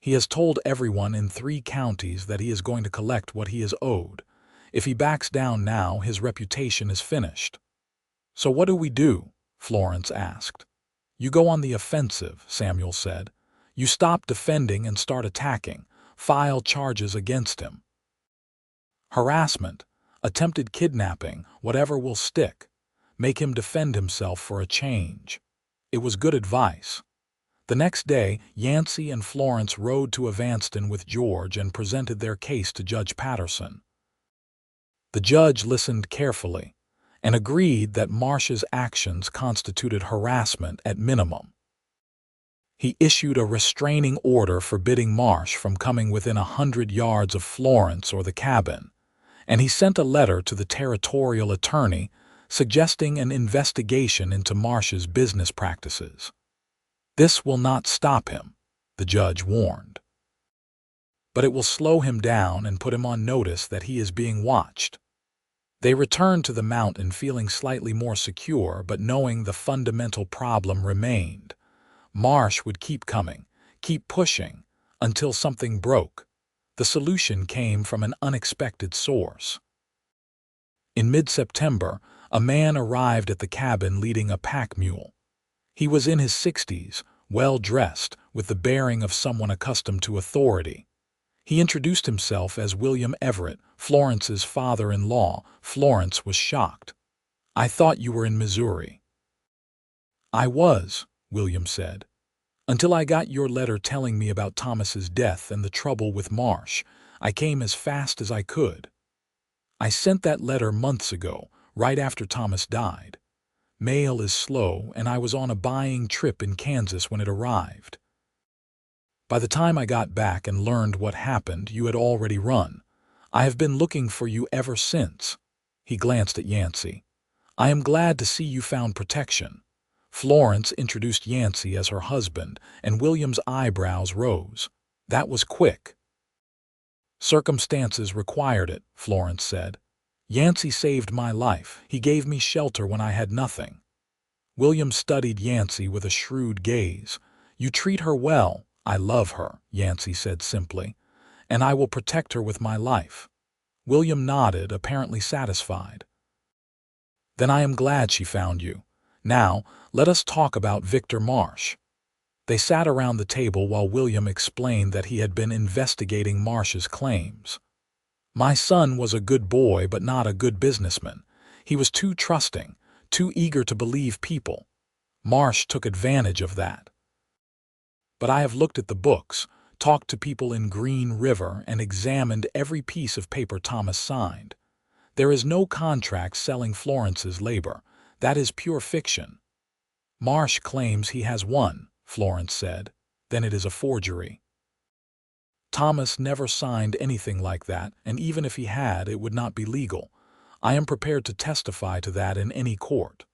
He has told everyone in 3 counties that he is going to collect what he is owed. If he backs down now, his reputation is finished. So what do we do? Florence asked. You go on the offensive, Samuel said. You stop defending and start attacking. File charges against him. Harassment, attempted kidnapping, whatever will stick. Make him defend himself for a change. It was good advice. The next day, Yancey and Florence rode to Evanston with George and presented their case to Judge Patterson. The judge listened carefully and agreed that Marsh's actions constituted harassment at minimum. He issued a restraining order forbidding Marsh from coming within 100 yards of Florence or the cabin, and he sent a letter to the territorial attorney suggesting an investigation into Marsh's business practices. This will not stop him, the judge warned. But it will slow him down and put him on notice that he is being watched. They returned to the mountain feeling slightly more secure, but knowing the fundamental problem remained. Marsh would keep coming, keep pushing, until something broke. The solution came from an unexpected source. In mid-September, a man arrived at the cabin leading a pack mule. He was in his 60s, well-dressed, with the bearing of someone accustomed to authority. He introduced himself as William Everett, Florence's father-in-law. Florence was shocked. "I thought you were in Missouri." "I was," William said, "until I got your letter telling me about Thomas's death and the trouble with Marsh. I came as fast as I could. I sent that letter months ago, right after Thomas died. Mail is slow, and I was on a buying trip in Kansas when it arrived. By the time I got back and learned what happened, you had already run. I have been looking for you ever since." He glanced at Yancey. "I am glad to see you found protection." Florence introduced Yancey as her husband, and William's eyebrows rose. "That was quick." "Circumstances required it," Florence said. "Yancey saved my life. He gave me shelter when I had nothing." William studied Yancey with a shrewd gaze. "You treat her well." "I love her," Yancey said simply, "and I will protect her with my life." William nodded, apparently satisfied. "Then I am glad she found you. Now, let us talk about Victor Marsh." They sat around the table while William explained that he had been investigating Marsh's claims. "My son was a good boy, but not a good businessman. He was too trusting, too eager to believe people. Marsh took advantage of that. But I have looked at the books, talked to people in Green River, and examined every piece of paper Thomas signed. There is no contract selling Florence's labor. That is pure fiction." "Marsh claims he has one," Florence said. "Then it is a forgery." "Thomas never signed anything like that, and even if he had, it would not be legal. I am prepared to testify to that in any court."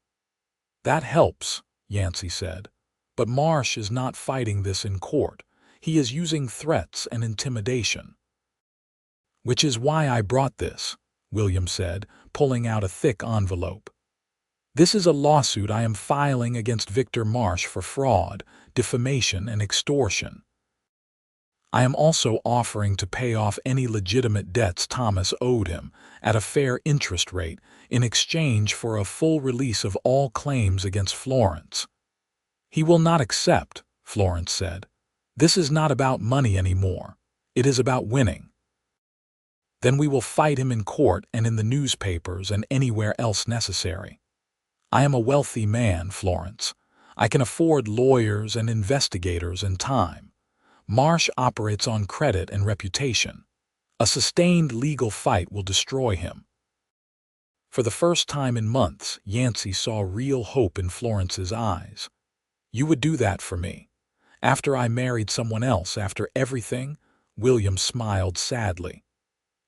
"That helps," Yancey said. "But Marsh is not fighting this in court. He is using threats and intimidation." "Which is why I brought this," William said, pulling out a thick envelope. "This is a lawsuit I am filing against Victor Marsh for fraud, defamation, and extortion. I am also offering to pay off any legitimate debts Thomas owed him at a fair interest rate in exchange for a full release of all claims against Florence." "He will not accept," Florence said. "This is not about money anymore. It is about winning." "Then we will fight him in court and in the newspapers and anywhere else necessary. I am a wealthy man, Florence. I can afford lawyers and investigators and time. Marsh operates on credit and reputation. A sustained legal fight will destroy him." For the first time in months, Yancey saw real hope in Florence's eyes. "You would do that for me? After I married someone else, after everything?" William smiled sadly.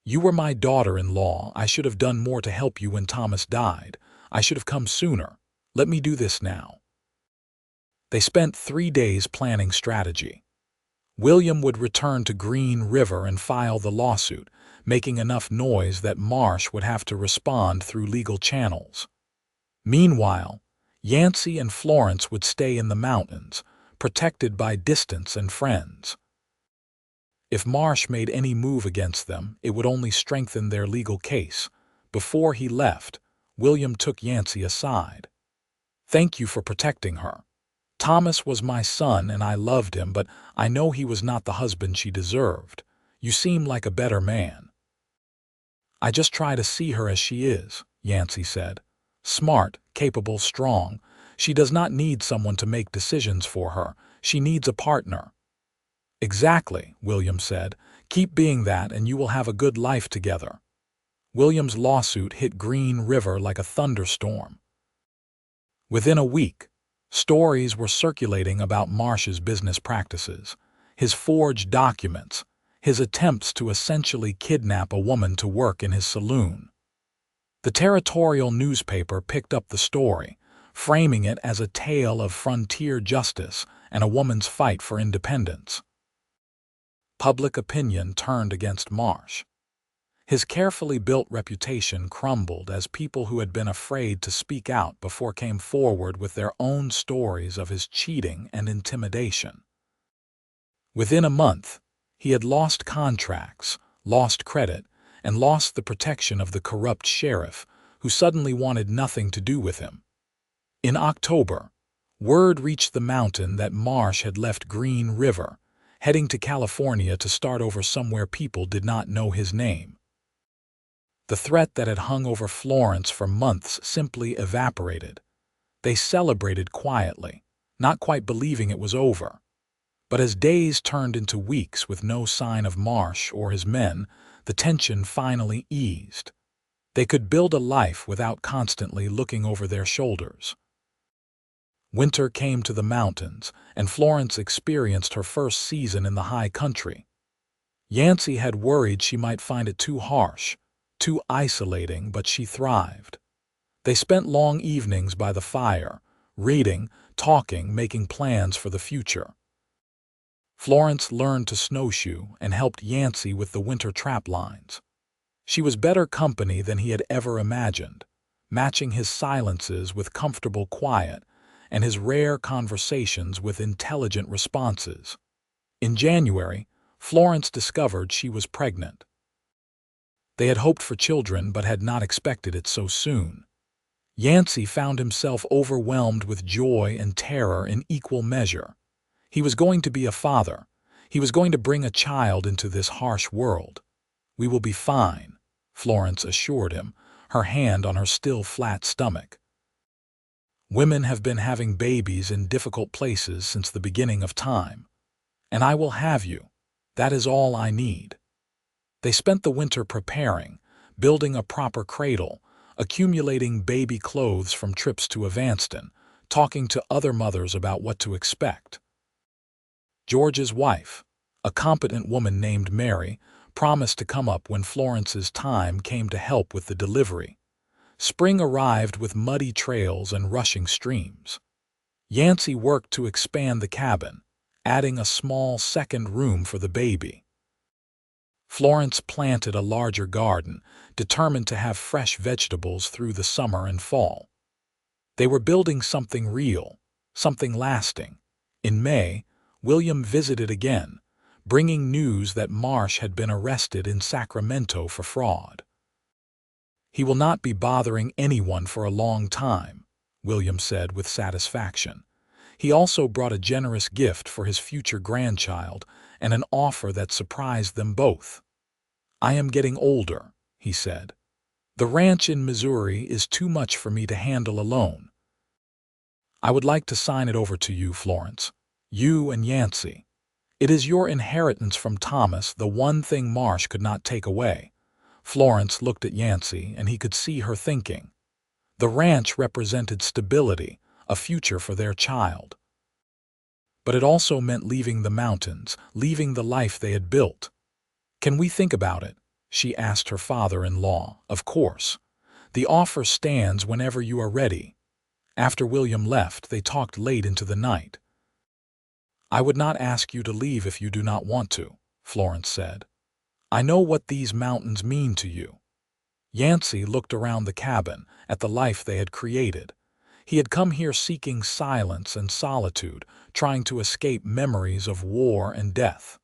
"You were my daughter-in-law. I should have done more to help you when Thomas died. I should have come sooner. Let me do this now." They spent 3 days planning strategy. William would return to Green River and file the lawsuit, making enough noise that Marsh would have to respond through legal channels. Meanwhile, Yancey and Florence would stay in the mountains, protected by distance and friends. If Marsh made any move against them, it would only strengthen their legal case. Before he left, William took Yancey aside. "Thank you for protecting her. Thomas was my son and I loved him, but I know he was not the husband she deserved. You seem like a better man." "I just try to see her as she is," Yancey said. "Smart, capable, strong. She does not need someone to make decisions for her. She needs a partner." "Exactly," William said. "Keep being that and you will have a good life together." William's lawsuit hit Green River like a thunderstorm. Within a week, stories were circulating about Marsh's business practices, his forged documents, his attempts to essentially kidnap a woman to work in his saloon. The territorial newspaper picked up the story, framing it as a tale of frontier justice and a woman's fight for independence. Public opinion turned against Marsh. His carefully built reputation crumbled as people who had been afraid to speak out before came forward with their own stories of his cheating and intimidation. Within a month, he had lost contracts, lost credit, and lost the protection of the corrupt sheriff, who suddenly wanted nothing to do with him. In October, word reached the mountain that Marsh had left Green River, heading to California to start over somewhere people did not know his name. The threat that had hung over Florence for months simply evaporated. They celebrated quietly, not quite believing it was over. But as days turned into weeks with no sign of Marsh or his men, the tension finally eased. They could build a life without constantly looking over their shoulders. Winter came to the mountains, and Florence experienced her first season in the high country. Yancey had worried she might find it too harsh, too isolating, but she thrived. They spent long evenings by the fire, reading, talking, making plans for the future. Florence learned to snowshoe and helped Yancey with the winter trap lines. She was better company than he had ever imagined, matching his silences with comfortable quiet and his rare conversations with intelligent responses. In January, Florence discovered she was pregnant. They had hoped for children but had not expected it so soon. Yancey found himself overwhelmed with joy and terror in equal measure. He was going to be a father. He was going to bring a child into this harsh world. "We will be fine," Florence assured him, her hand on her still flat stomach. "Women have been having babies in difficult places since the beginning of time. And I will have you. That is all I need." They spent the winter preparing, building a proper cradle, accumulating baby clothes from trips to Evanston, talking to other mothers about what to expect. George's wife, a competent woman named Mary, promised to come up when Florence's time came to help with the delivery. Spring arrived with muddy trails and rushing streams. Yancey worked to expand the cabin, adding a small second room for the baby. Florence planted a larger garden, determined to have fresh vegetables through the summer and fall. They were building something real, something lasting. In May, William visited again, bringing news that Marsh had been arrested in Sacramento for fraud. "He will not be bothering anyone for a long time," William said with satisfaction. He also brought a generous gift for his future grandchild and an offer that surprised them both. "I am getting older," he said. "The ranch in Missouri is too much for me to handle alone. I would like to sign it over to you, Florence. You and Yancey. It is your inheritance from Thomas, the one thing Marsh could not take away." Florence looked at Yancey, and he could see her thinking. The ranch represented stability, a future for their child. But it also meant leaving the mountains, leaving the life they had built. "Can we think about it?" she asked her father-in-law. "Of course. The offer stands whenever you are ready." After William left, they talked late into the night. "I would not ask you to leave if you do not want to," Florence said. "I know what these mountains mean to you." Yancey looked around the cabin, at the life they had created. He had come here seeking silence and solitude, trying to escape memories of war and death.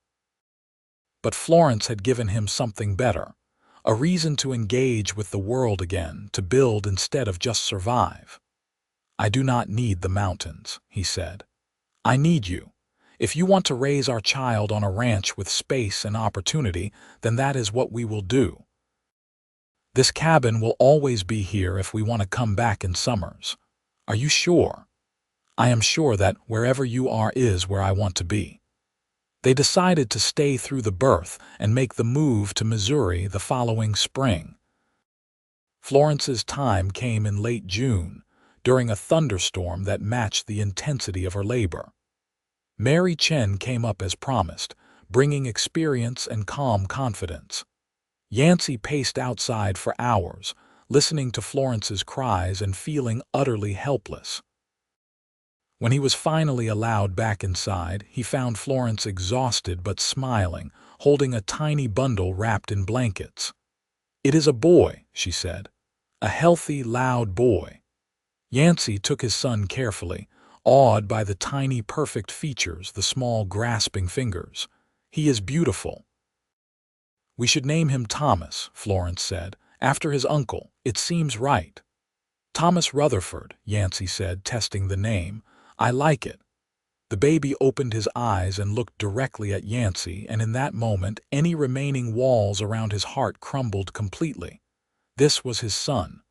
But Florence had given him something better, a reason to engage with the world again, to build instead of just survive. "I do not need the mountains," he said. "I need you. If you want to raise our child on a ranch with space and opportunity, then that is what we will do. This cabin will always be here if we want to come back in summers. Are you sure?" "I am sure that wherever you are is where I want to be." They decided to stay through the birth and make the move to Missouri the following spring. Florence's time came in late June, during a thunderstorm that matched the intensity of her labor. Mary Chen came up as promised, bringing experience and calm confidence. Yancey paced outside for hours, listening to Florence's cries and feeling utterly helpless. When he was finally allowed back inside, he found Florence exhausted but smiling, holding a tiny bundle wrapped in blankets. "It is a boy," she said. "A healthy, loud boy." Yancey took his son carefully, awed by the tiny, perfect features, the small, grasping fingers. "He is beautiful." "We should name him Thomas," Florence said, "after his uncle. It seems right." "Thomas Rutherford," Yancey said, testing the name. "I like it." The baby opened his eyes and looked directly at Yancey, and in that moment any remaining walls around his heart crumbled completely. This was his son.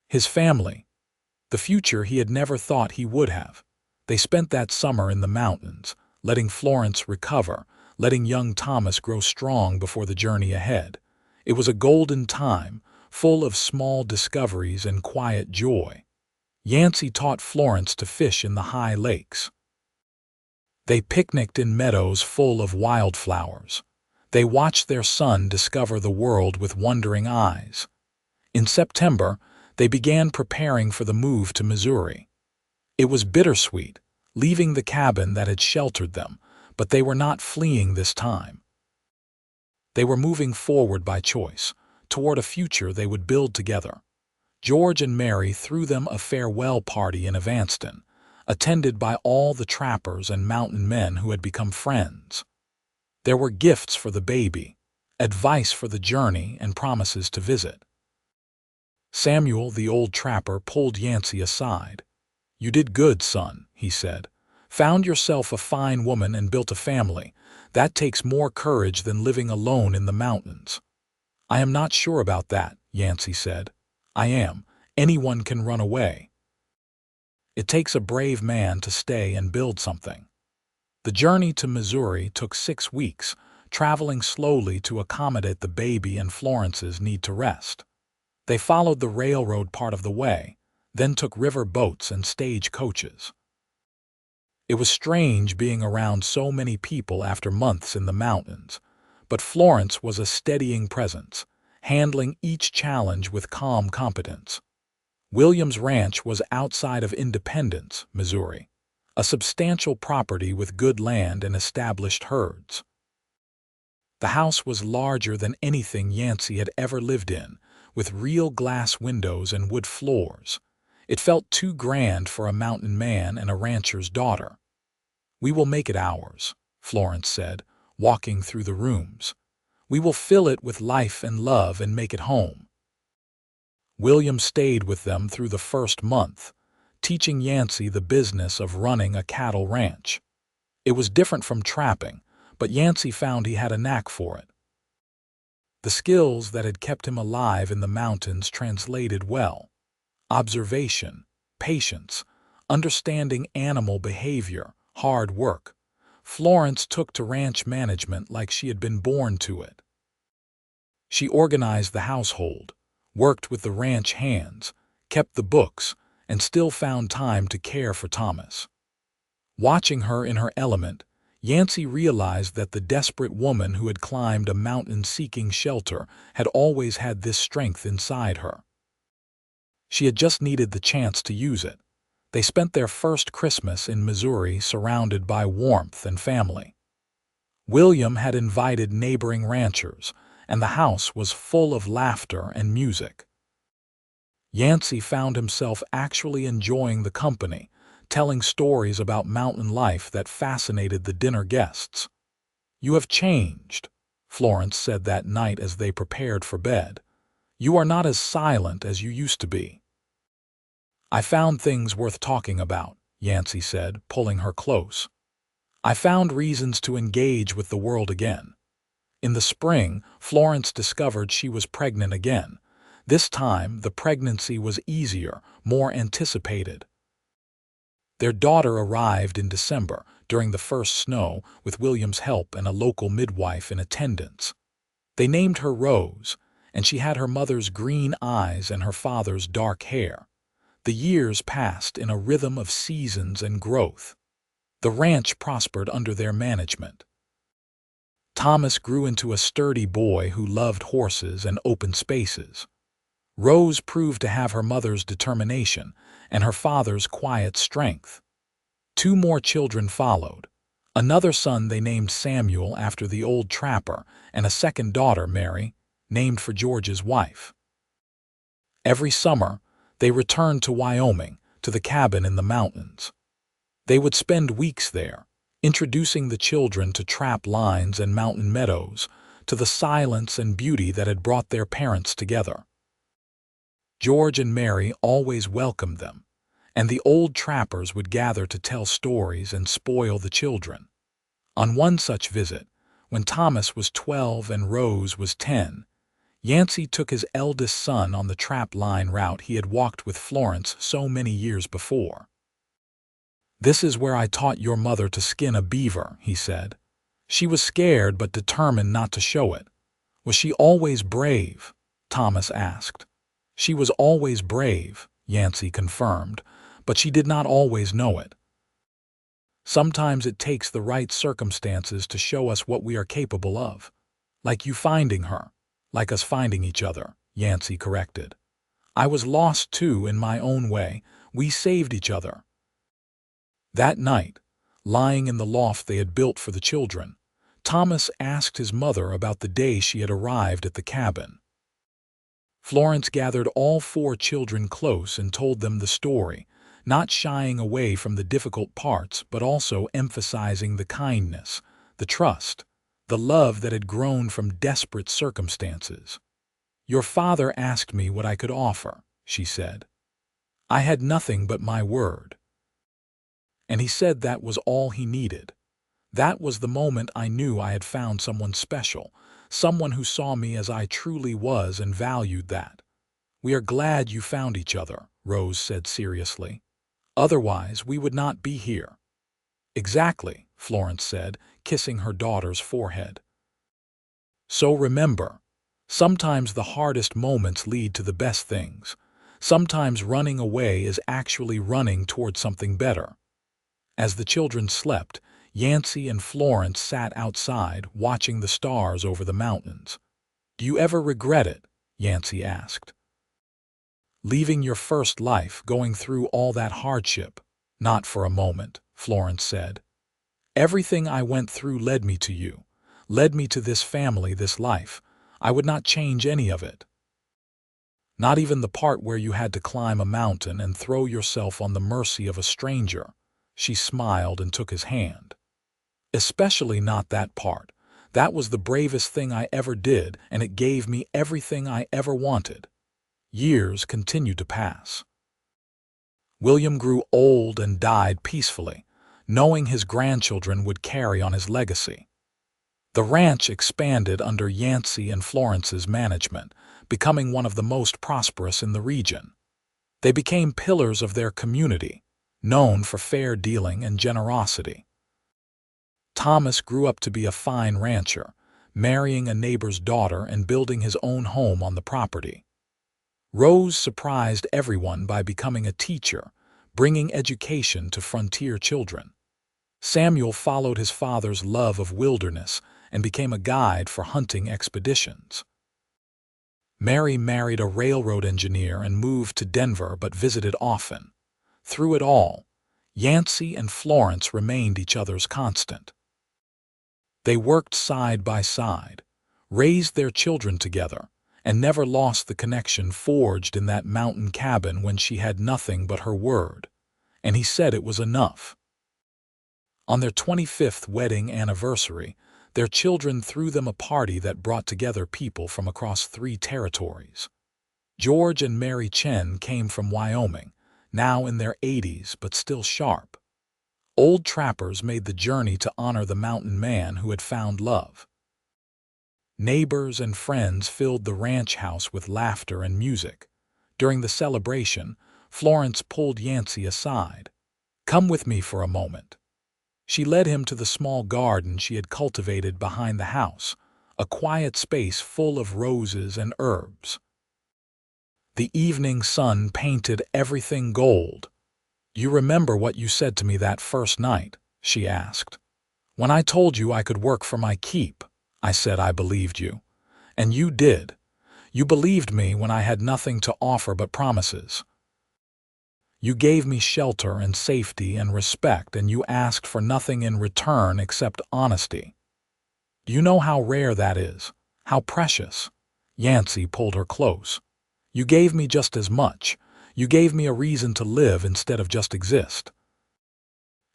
His family. The future he had never thought he would have. They spent that summer in the mountains, letting Florence recover, letting young Thomas grow strong before the journey ahead. It was a golden time, full of small discoveries and quiet joy. Yancey taught Florence to fish in the high lakes. They picnicked in meadows full of wildflowers. They watched their son discover the world with wondering eyes. In September, they began preparing for the move to Missouri. It was bittersweet, leaving the cabin that had sheltered them, but they were not fleeing this time. They were moving forward by choice, toward a future they would build together. George and Mary threw them a farewell party in Evanston, attended by all the trappers and mountain men who had become friends. There were gifts for the baby, advice for the journey, and promises to visit. Samuel, the old trapper, pulled Yancey aside. "You did good, son," he said. "Found yourself a fine woman and built a family. That takes more courage than living alone in the mountains." "I am not sure about that," Yancey said. "I am. Anyone can run away. It takes a brave man to stay and build something." The journey to Missouri took 6 weeks, traveling slowly to accommodate the baby and Florence's need to rest. They followed the railroad part of the way, then took river boats and stage coaches. It was strange being around so many people after months in the mountains, but Florence was a steadying presence, handling each challenge with calm competence. Williams Ranch was outside of Independence, Missouri, a substantial property with good land and established herds. The house was larger than anything Yancey had ever lived in, with real glass windows and wood floors. It felt too grand for a mountain man and a rancher's daughter. "We will make it ours," Florence said, walking through the rooms. "We will fill it with life and love and make it home." William stayed with them through the first month, teaching Yancey the business of running a cattle ranch. It was different from trapping, but Yancey found he had a knack for it. The skills that had kept him alive in the mountains translated well. Observation, patience, understanding animal behavior, hard work. Florence took to ranch management like she had been born to it. She organized the household, worked with the ranch hands, kept the books, and still found time to care for Thomas. Watching her in her element, Yancey realized that the desperate woman who had climbed a mountain seeking shelter had always had this strength inside her. She had just needed the chance to use it. They spent their first Christmas in Missouri surrounded by warmth and family. William had invited neighboring ranchers, and the house was full of laughter and music. Yancey found himself actually enjoying the company, telling stories about mountain life that fascinated the dinner guests. "You have changed," Florence said that night as they prepared for bed. "You are not as silent as you used to be." "I found things worth talking about," Yancey said, pulling her close. "I found reasons to engage with the world again." In the spring, Florence discovered she was pregnant again. This time, the pregnancy was easier, more anticipated. Their daughter arrived in December, during the first snow, with William's help and a local midwife in attendance. They named her Rose, and she had her mother's green eyes and her father's dark hair. The years passed in a rhythm of seasons and growth. The ranch prospered under their management. Thomas grew into a sturdy boy who loved horses and open spaces. Rose proved to have her mother's determination and her father's quiet strength. 2 more children followed. Another son they named Samuel after the old trapper, and a second daughter, Mary, named for George's wife. Every summer, they returned to Wyoming, to the cabin in the mountains. They would spend weeks there, introducing the children to trap lines and mountain meadows, to the silence and beauty that had brought their parents together. George and Mary always welcomed them, and the old trappers would gather to tell stories and spoil the children. On one such visit, when Thomas was 12 and Rose was 10, Yancey took his eldest son on the trap line route he had walked with Florence so many years before. "This is where I taught your mother to skin a beaver," he said. "She was scared but determined not to show it." "Was she always brave?" Thomas asked. "She was always brave," Yancey confirmed, "but she did not always know it. Sometimes it takes the right circumstances to show us what we are capable of. Like you finding her, like us finding each other," Yancey corrected. "I was lost too in my own way. We saved each other." That night, lying in the loft they had built for the children, Thomas asked his mother about the day she had arrived at the cabin. Florence gathered all 4 children close and told them the story, not shying away from the difficult parts but also emphasizing the kindness, the trust, the love that had grown from desperate circumstances. "Your father asked me what I could offer," she said. "I had nothing but my word. And he said that was all he needed. That was the moment I knew I had found someone special, someone who saw me as I truly was and valued that." "We are glad you found each other," Rose said seriously. "Otherwise, we would not be here." "Exactly," Florence said, kissing her daughter's forehead. "So remember, sometimes the hardest moments lead to the best things. Sometimes running away is actually running toward something better." As the children slept, Yancey and Florence sat outside, watching the stars over the mountains. "Do you ever regret it?" Yancey asked. "Leaving your first life, going through all that hardship?" "Not for a moment," Florence said. "Everything I went through led me to you, led me to this family, this life. I would not change any of it." "Not even the part where you had to climb a mountain and throw yourself on the mercy of a stranger?" She smiled and took his hand. "Especially not that part. That was the bravest thing I ever did, and it gave me everything I ever wanted." Years continued to pass. William grew old and died peacefully, knowing his grandchildren would carry on his legacy. The ranch expanded under Yancey and Florence's management, becoming one of the most prosperous in the region. They became pillars of their community, known for fair dealing and generosity. Thomas grew up to be a fine rancher, marrying a neighbor's daughter and building his own home on the property. Rose surprised everyone by becoming a teacher, bringing education to frontier children. Samuel followed his father's love of wilderness and became a guide for hunting expeditions. Mary married a railroad engineer and moved to Denver but visited often. Through it all, Yancey and Florence remained each other's constant. They worked side by side, raised their children together, and never lost the connection forged in that mountain cabin when she had nothing but her word, and he said it was enough. On their 25th wedding anniversary, their children threw them a party that brought together people from across 3 territories. George and Mary Chen came from Wyoming, now in their 80s but still sharp. Old trappers made the journey to honor the mountain man who had found love. Neighbors and friends filled the ranch house with laughter and music. During the celebration, Florence pulled Yancey aside. "Come with me for a moment." She led him to the small garden she had cultivated behind the house, a quiet space full of roses and herbs. The evening sun painted everything gold. "You remember what you said to me that first night?" she asked. "When I told you I could work for my keep, I said I believed you. And you did. You believed me when I had nothing to offer but promises. You gave me shelter and safety and respect, and you asked for nothing in return except honesty. Do you know how rare that is? How precious? Yancey pulled her close. "You gave me just as much. You gave me a reason to live instead of just exist.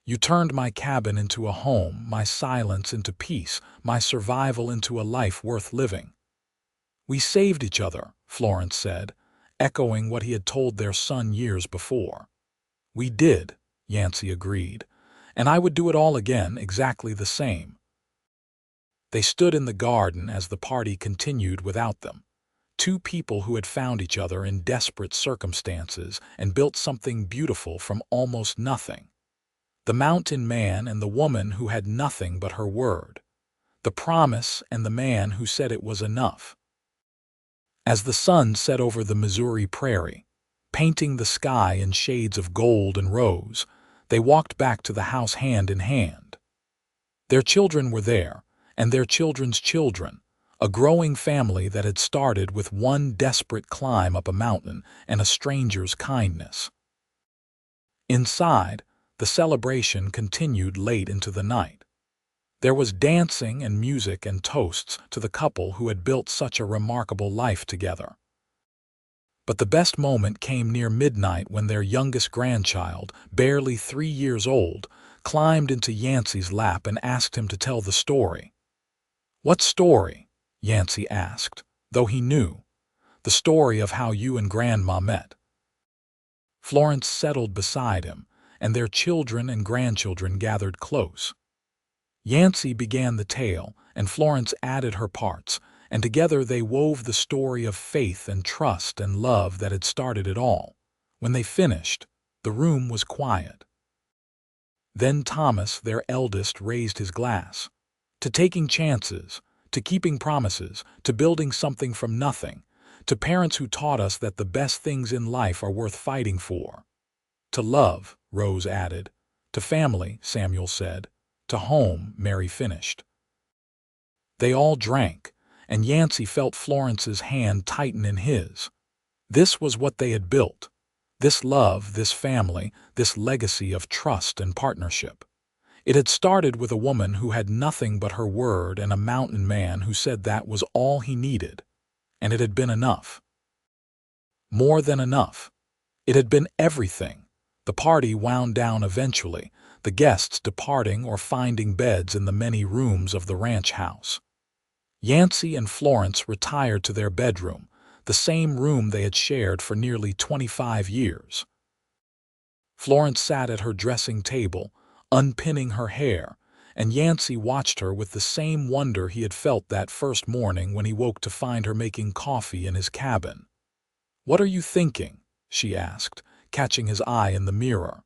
You turned my cabin into a home, my silence into peace, my survival into a life worth living." "We saved each other," Florence said, echoing what he had told their son years before. "We did," Yancey agreed, "and I would do it all again, exactly the same." They stood in the garden as the party continued without them. Two people who had found each other in desperate circumstances and built something beautiful from almost nothing. The mountain man and the woman who had nothing but her word. The promise and the man who said it was enough. As the sun set over the Missouri prairie, painting the sky in shades of gold and rose, they walked back to the house hand in hand. Their children were there, and their children's children, a growing family that had started with one desperate climb up a mountain and a stranger's kindness. Inside, the celebration continued late into the night. There was dancing and music and toasts to the couple who had built such a remarkable life together. But the best moment came near midnight when their youngest grandchild, barely 3 years old, climbed into Yancey's lap and asked him to tell the story. "What story?" Yancey asked, though he knew. "The story of how you and Grandma met." Florence settled beside him, and their children and grandchildren gathered close. Yancey began the tale, and Florence added her parts, and together they wove the story of faith and trust and love that had started it all. When they finished, the room was quiet. Then Thomas, their eldest, raised his glass. "To taking chances, to keeping promises, to building something from nothing, to parents who taught us that the best things in life are worth fighting for." "To love," Rose added. "To family," Samuel said. "To home," Mary finished. They all drank, and Yancey felt Florence's hand tighten in his. This was what they had built. This love, this family, this legacy of trust and partnership. It had started with a woman who had nothing but her word and a mountain man who said that was all he needed. And it had been enough. More than enough. It had been everything. The party wound down eventually, the guests departing or finding beds in the many rooms of the ranch house. Yancey and Florence retired to their bedroom, the same room they had shared for nearly 25 years. Florence sat at her dressing table, unpinning her hair, and Yancey watched her with the same wonder he had felt that first morning when he woke to find her making coffee in his cabin. "What are you thinking?" she asked, catching his eye in the mirror.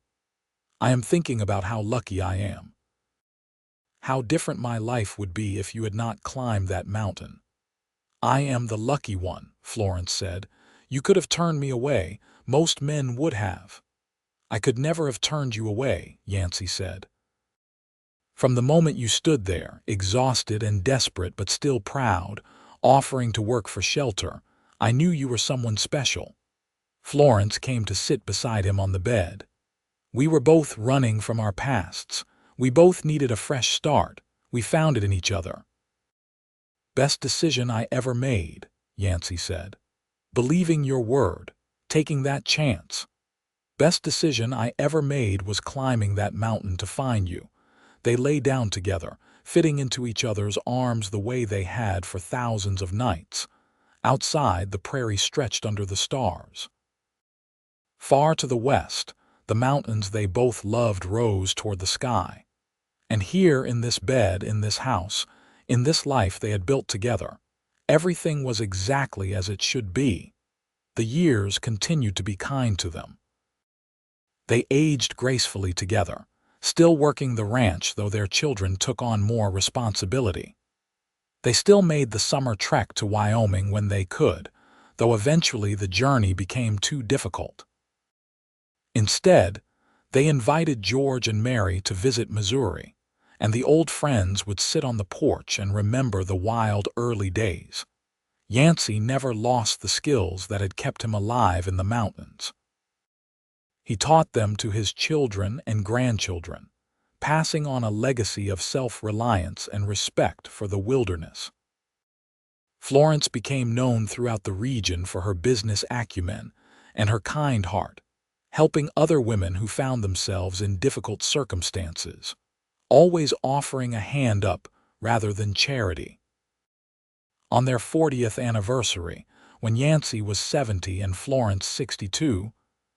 "I am thinking about how lucky I am. How different my life would be if you had not climbed that mountain." "I am the lucky one," Florence said. "You could have turned me away. Most men would have." "I could never have turned you away," Yancey said. "From the moment you stood there, exhausted and desperate but still proud, offering to work for shelter, I knew you were someone special." Florence came to sit beside him on the bed. "We were both running from our pasts. We both needed a fresh start. We found it in each other." "Best decision I ever made," Yancey said. "Believing your word, taking that chance. Best decision I ever made was climbing that mountain to find you." They lay down together, fitting into each other's arms the way they had for thousands of nights. Outside, the prairie stretched under the stars. Far to the west, the mountains they both loved rose toward the sky. And here in this bed, in this house, in this life they had built together, everything was exactly as it should be. The years continued to be kind to them. They aged gracefully together, still working the ranch though their children took on more responsibility. They still made the summer trek to Wyoming when they could, though eventually the journey became too difficult. Instead, they invited George and Mary to visit Missouri, and the old friends would sit on the porch and remember the wild early days. Yancey never lost the skills that had kept him alive in the mountains. He taught them to his children and grandchildren, passing on a legacy of self-reliance and respect for the wilderness. Florence became known throughout the region for her business acumen and her kind heart, helping other women who found themselves in difficult circumstances, always offering a hand up rather than charity. On their 40th anniversary, when Yancey was 70 and Florence 62,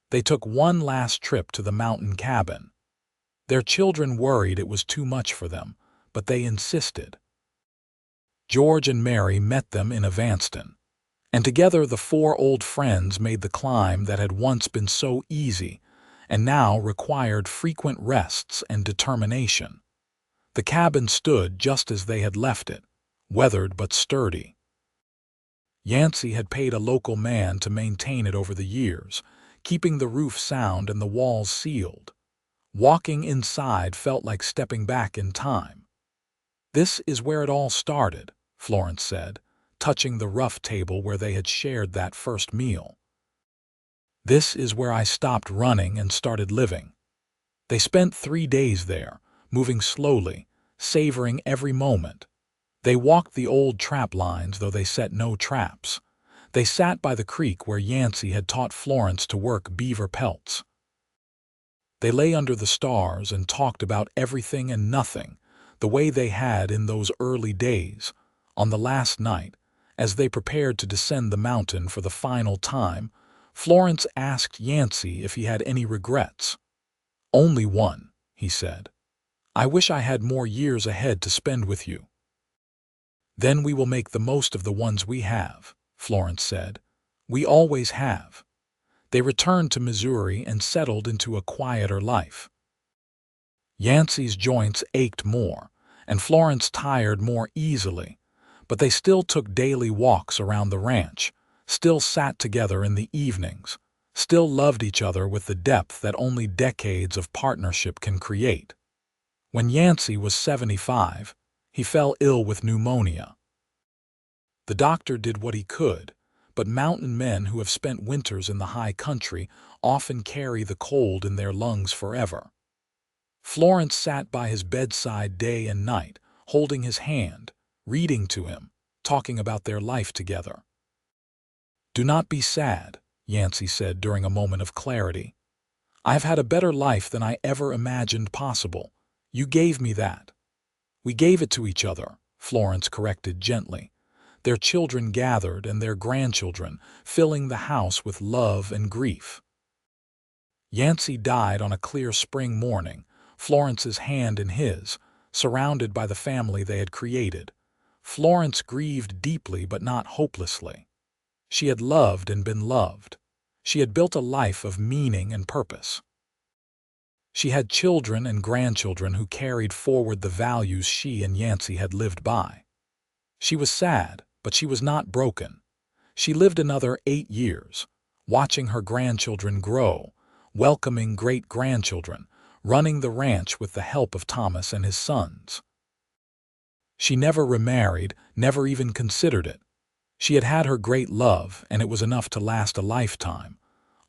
they took one last trip to the mountain cabin. Their children worried it was too much for them, but they insisted. George and Mary met them in Evanston, and together the four old friends made the climb that had once been so easy and now required frequent rests and determination. The cabin stood just as they had left it, weathered but sturdy. Yancey had paid a local man to maintain it over the years, keeping the roof sound and the walls sealed. Walking inside felt like stepping back in time. "This is where it all started," Florence said, touching the rough table where they had shared that first meal. "This is where I stopped running and started living." They spent 3 days there, moving slowly, savoring every moment. They walked the old trap lines, though they set no traps. They sat by the creek where Yancey had taught Florence to work beaver pelts. They lay under the stars and talked about everything and nothing, the way they had in those early days. On the last night, as they prepared to descend the mountain for the final time, Florence asked Yancey if he had any regrets. "Only one," he said. "I wish I had more years ahead to spend with you." "Then we will make the most of the ones we have," Florence said. "We always have." They returned to Missouri and settled into a quieter life. Yancey's joints ached more, and Florence tired more easily, but they still took daily walks around the ranch, still sat together in the evenings, still loved each other with the depth that only decades of partnership can create. When Yancey was 75, he fell ill with pneumonia. The doctor did what he could, but mountain men who have spent winters in the high country often carry the cold in their lungs forever. Florence sat by his bedside day and night, holding his hand, reading to him, talking about their life together. "Do not be sad," Yancey said during a moment of clarity. "I have had a better life than I ever imagined possible. You gave me that." "We gave it to each other," Florence corrected gently. Their children gathered and their grandchildren, filling the house with love and grief. Yancey died on a clear spring morning, Florence's hand in his, surrounded by the family they had created. Florence grieved deeply but not hopelessly. She had loved and been loved. She had built a life of meaning and purpose. She had children and grandchildren who carried forward the values she and Yancey had lived by. She was sad, but she was not broken. She lived another 8 years, watching her grandchildren grow, welcoming great-grandchildren, running the ranch with the help of Thomas and his sons. She never remarried, never even considered it. She had had her great love, and it was enough to last a lifetime.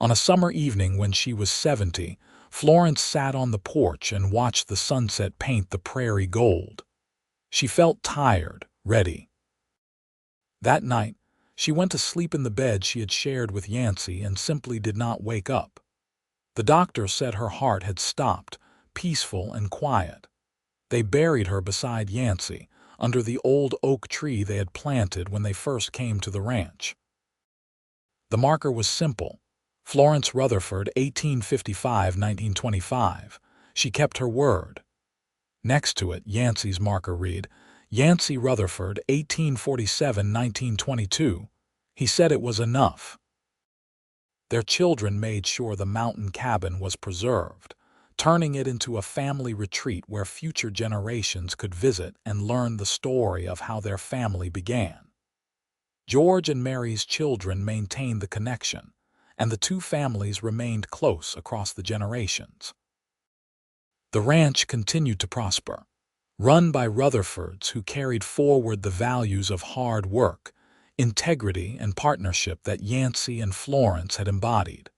On a summer evening when she was 70, Florence sat on the porch and watched the sunset paint the prairie gold. She felt tired, ready. That night, she went to sleep in the bed she had shared with Yancey and simply did not wake up. The doctor said her heart had stopped, peaceful and quiet. They buried her beside Yancey, under the old oak tree they had planted when they first came to the ranch. The marker was simple. Florence Rutherford, 1855–1925. She kept her word. Next to it, Yancey's marker read, Yancey Rutherford, 1847–1922. He said it was enough. Their children made sure the mountain cabin was preserved, turning it into a family retreat where future generations could visit and learn the story of how their family began. George and Mary's children maintained the connection, and the two families remained close across the generations. The ranch continued to prosper, run by Rutherfords who carried forward the values of hard work, integrity, and partnership that Yancey and Florence had embodied.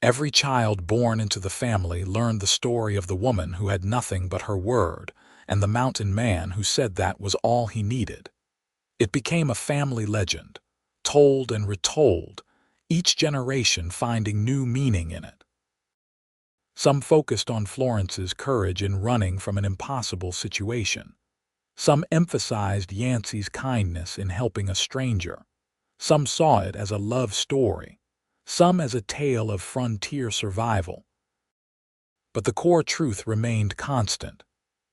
Every child born into the family learned the story of the woman who had nothing but her word, and the mountain man who said that was all he needed. It became a family legend, told and retold, each generation finding new meaning in it. Some focused on Florence's courage in running from an impossible situation. Some emphasized Yancey's kindness in helping a stranger. Some saw it as a love story. Some as a tale of frontier survival. But the core truth remained constant.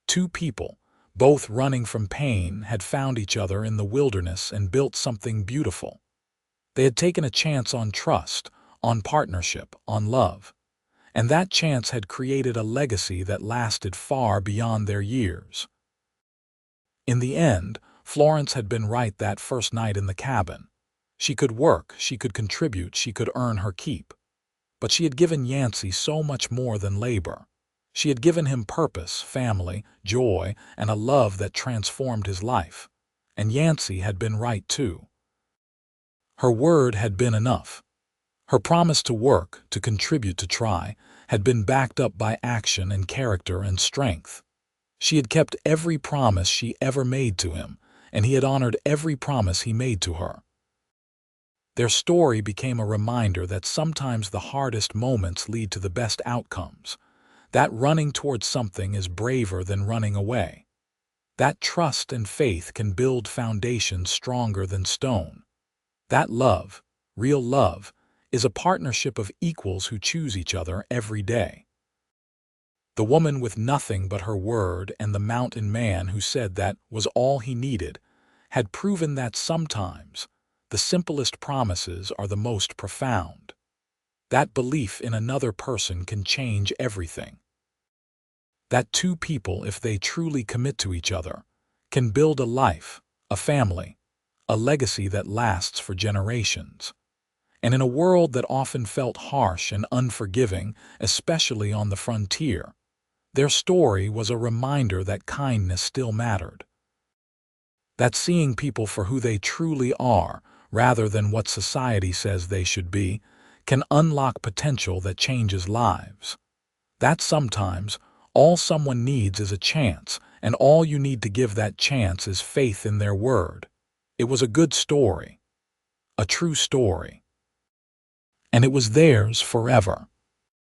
Two people, both running from pain, had found each other in the wilderness and built something beautiful. They had taken a chance on trust, on partnership, on love. And that chance had created a legacy that lasted far beyond their years. In the end, Florence had been right that first night in the cabin. She could work, she could contribute, she could earn her keep. But she had given Yancey so much more than labor. She had given him purpose, family, joy, and a love that transformed his life. And Yancey had been right too. Her word had been enough. Her promise to work, to contribute, to try, had been backed up by action and character and strength. She had kept every promise she ever made to him, and he had honored every promise he made to her. Their story became a reminder that sometimes the hardest moments lead to the best outcomes, that running towards something is braver than running away, that trust and faith can build foundations stronger than stone, that love, real love, is a partnership of equals who choose each other every day. The woman with nothing but her word and the mountain man who said that was all he needed had proven that sometimes the simplest promises are the most profound. That belief in another person can change everything. That two people, if they truly commit to each other, can build a life, a family, a legacy that lasts for generations. And in a world that often felt harsh and unforgiving, especially on the frontier, their story was a reminder that kindness still mattered. That seeing people for who they truly are, rather than what society says they should be, can unlock potential that changes lives. That sometimes all someone needs is a chance, and all you need to give that chance is faith in their word. It was a good story, a true story. And it was theirs forever.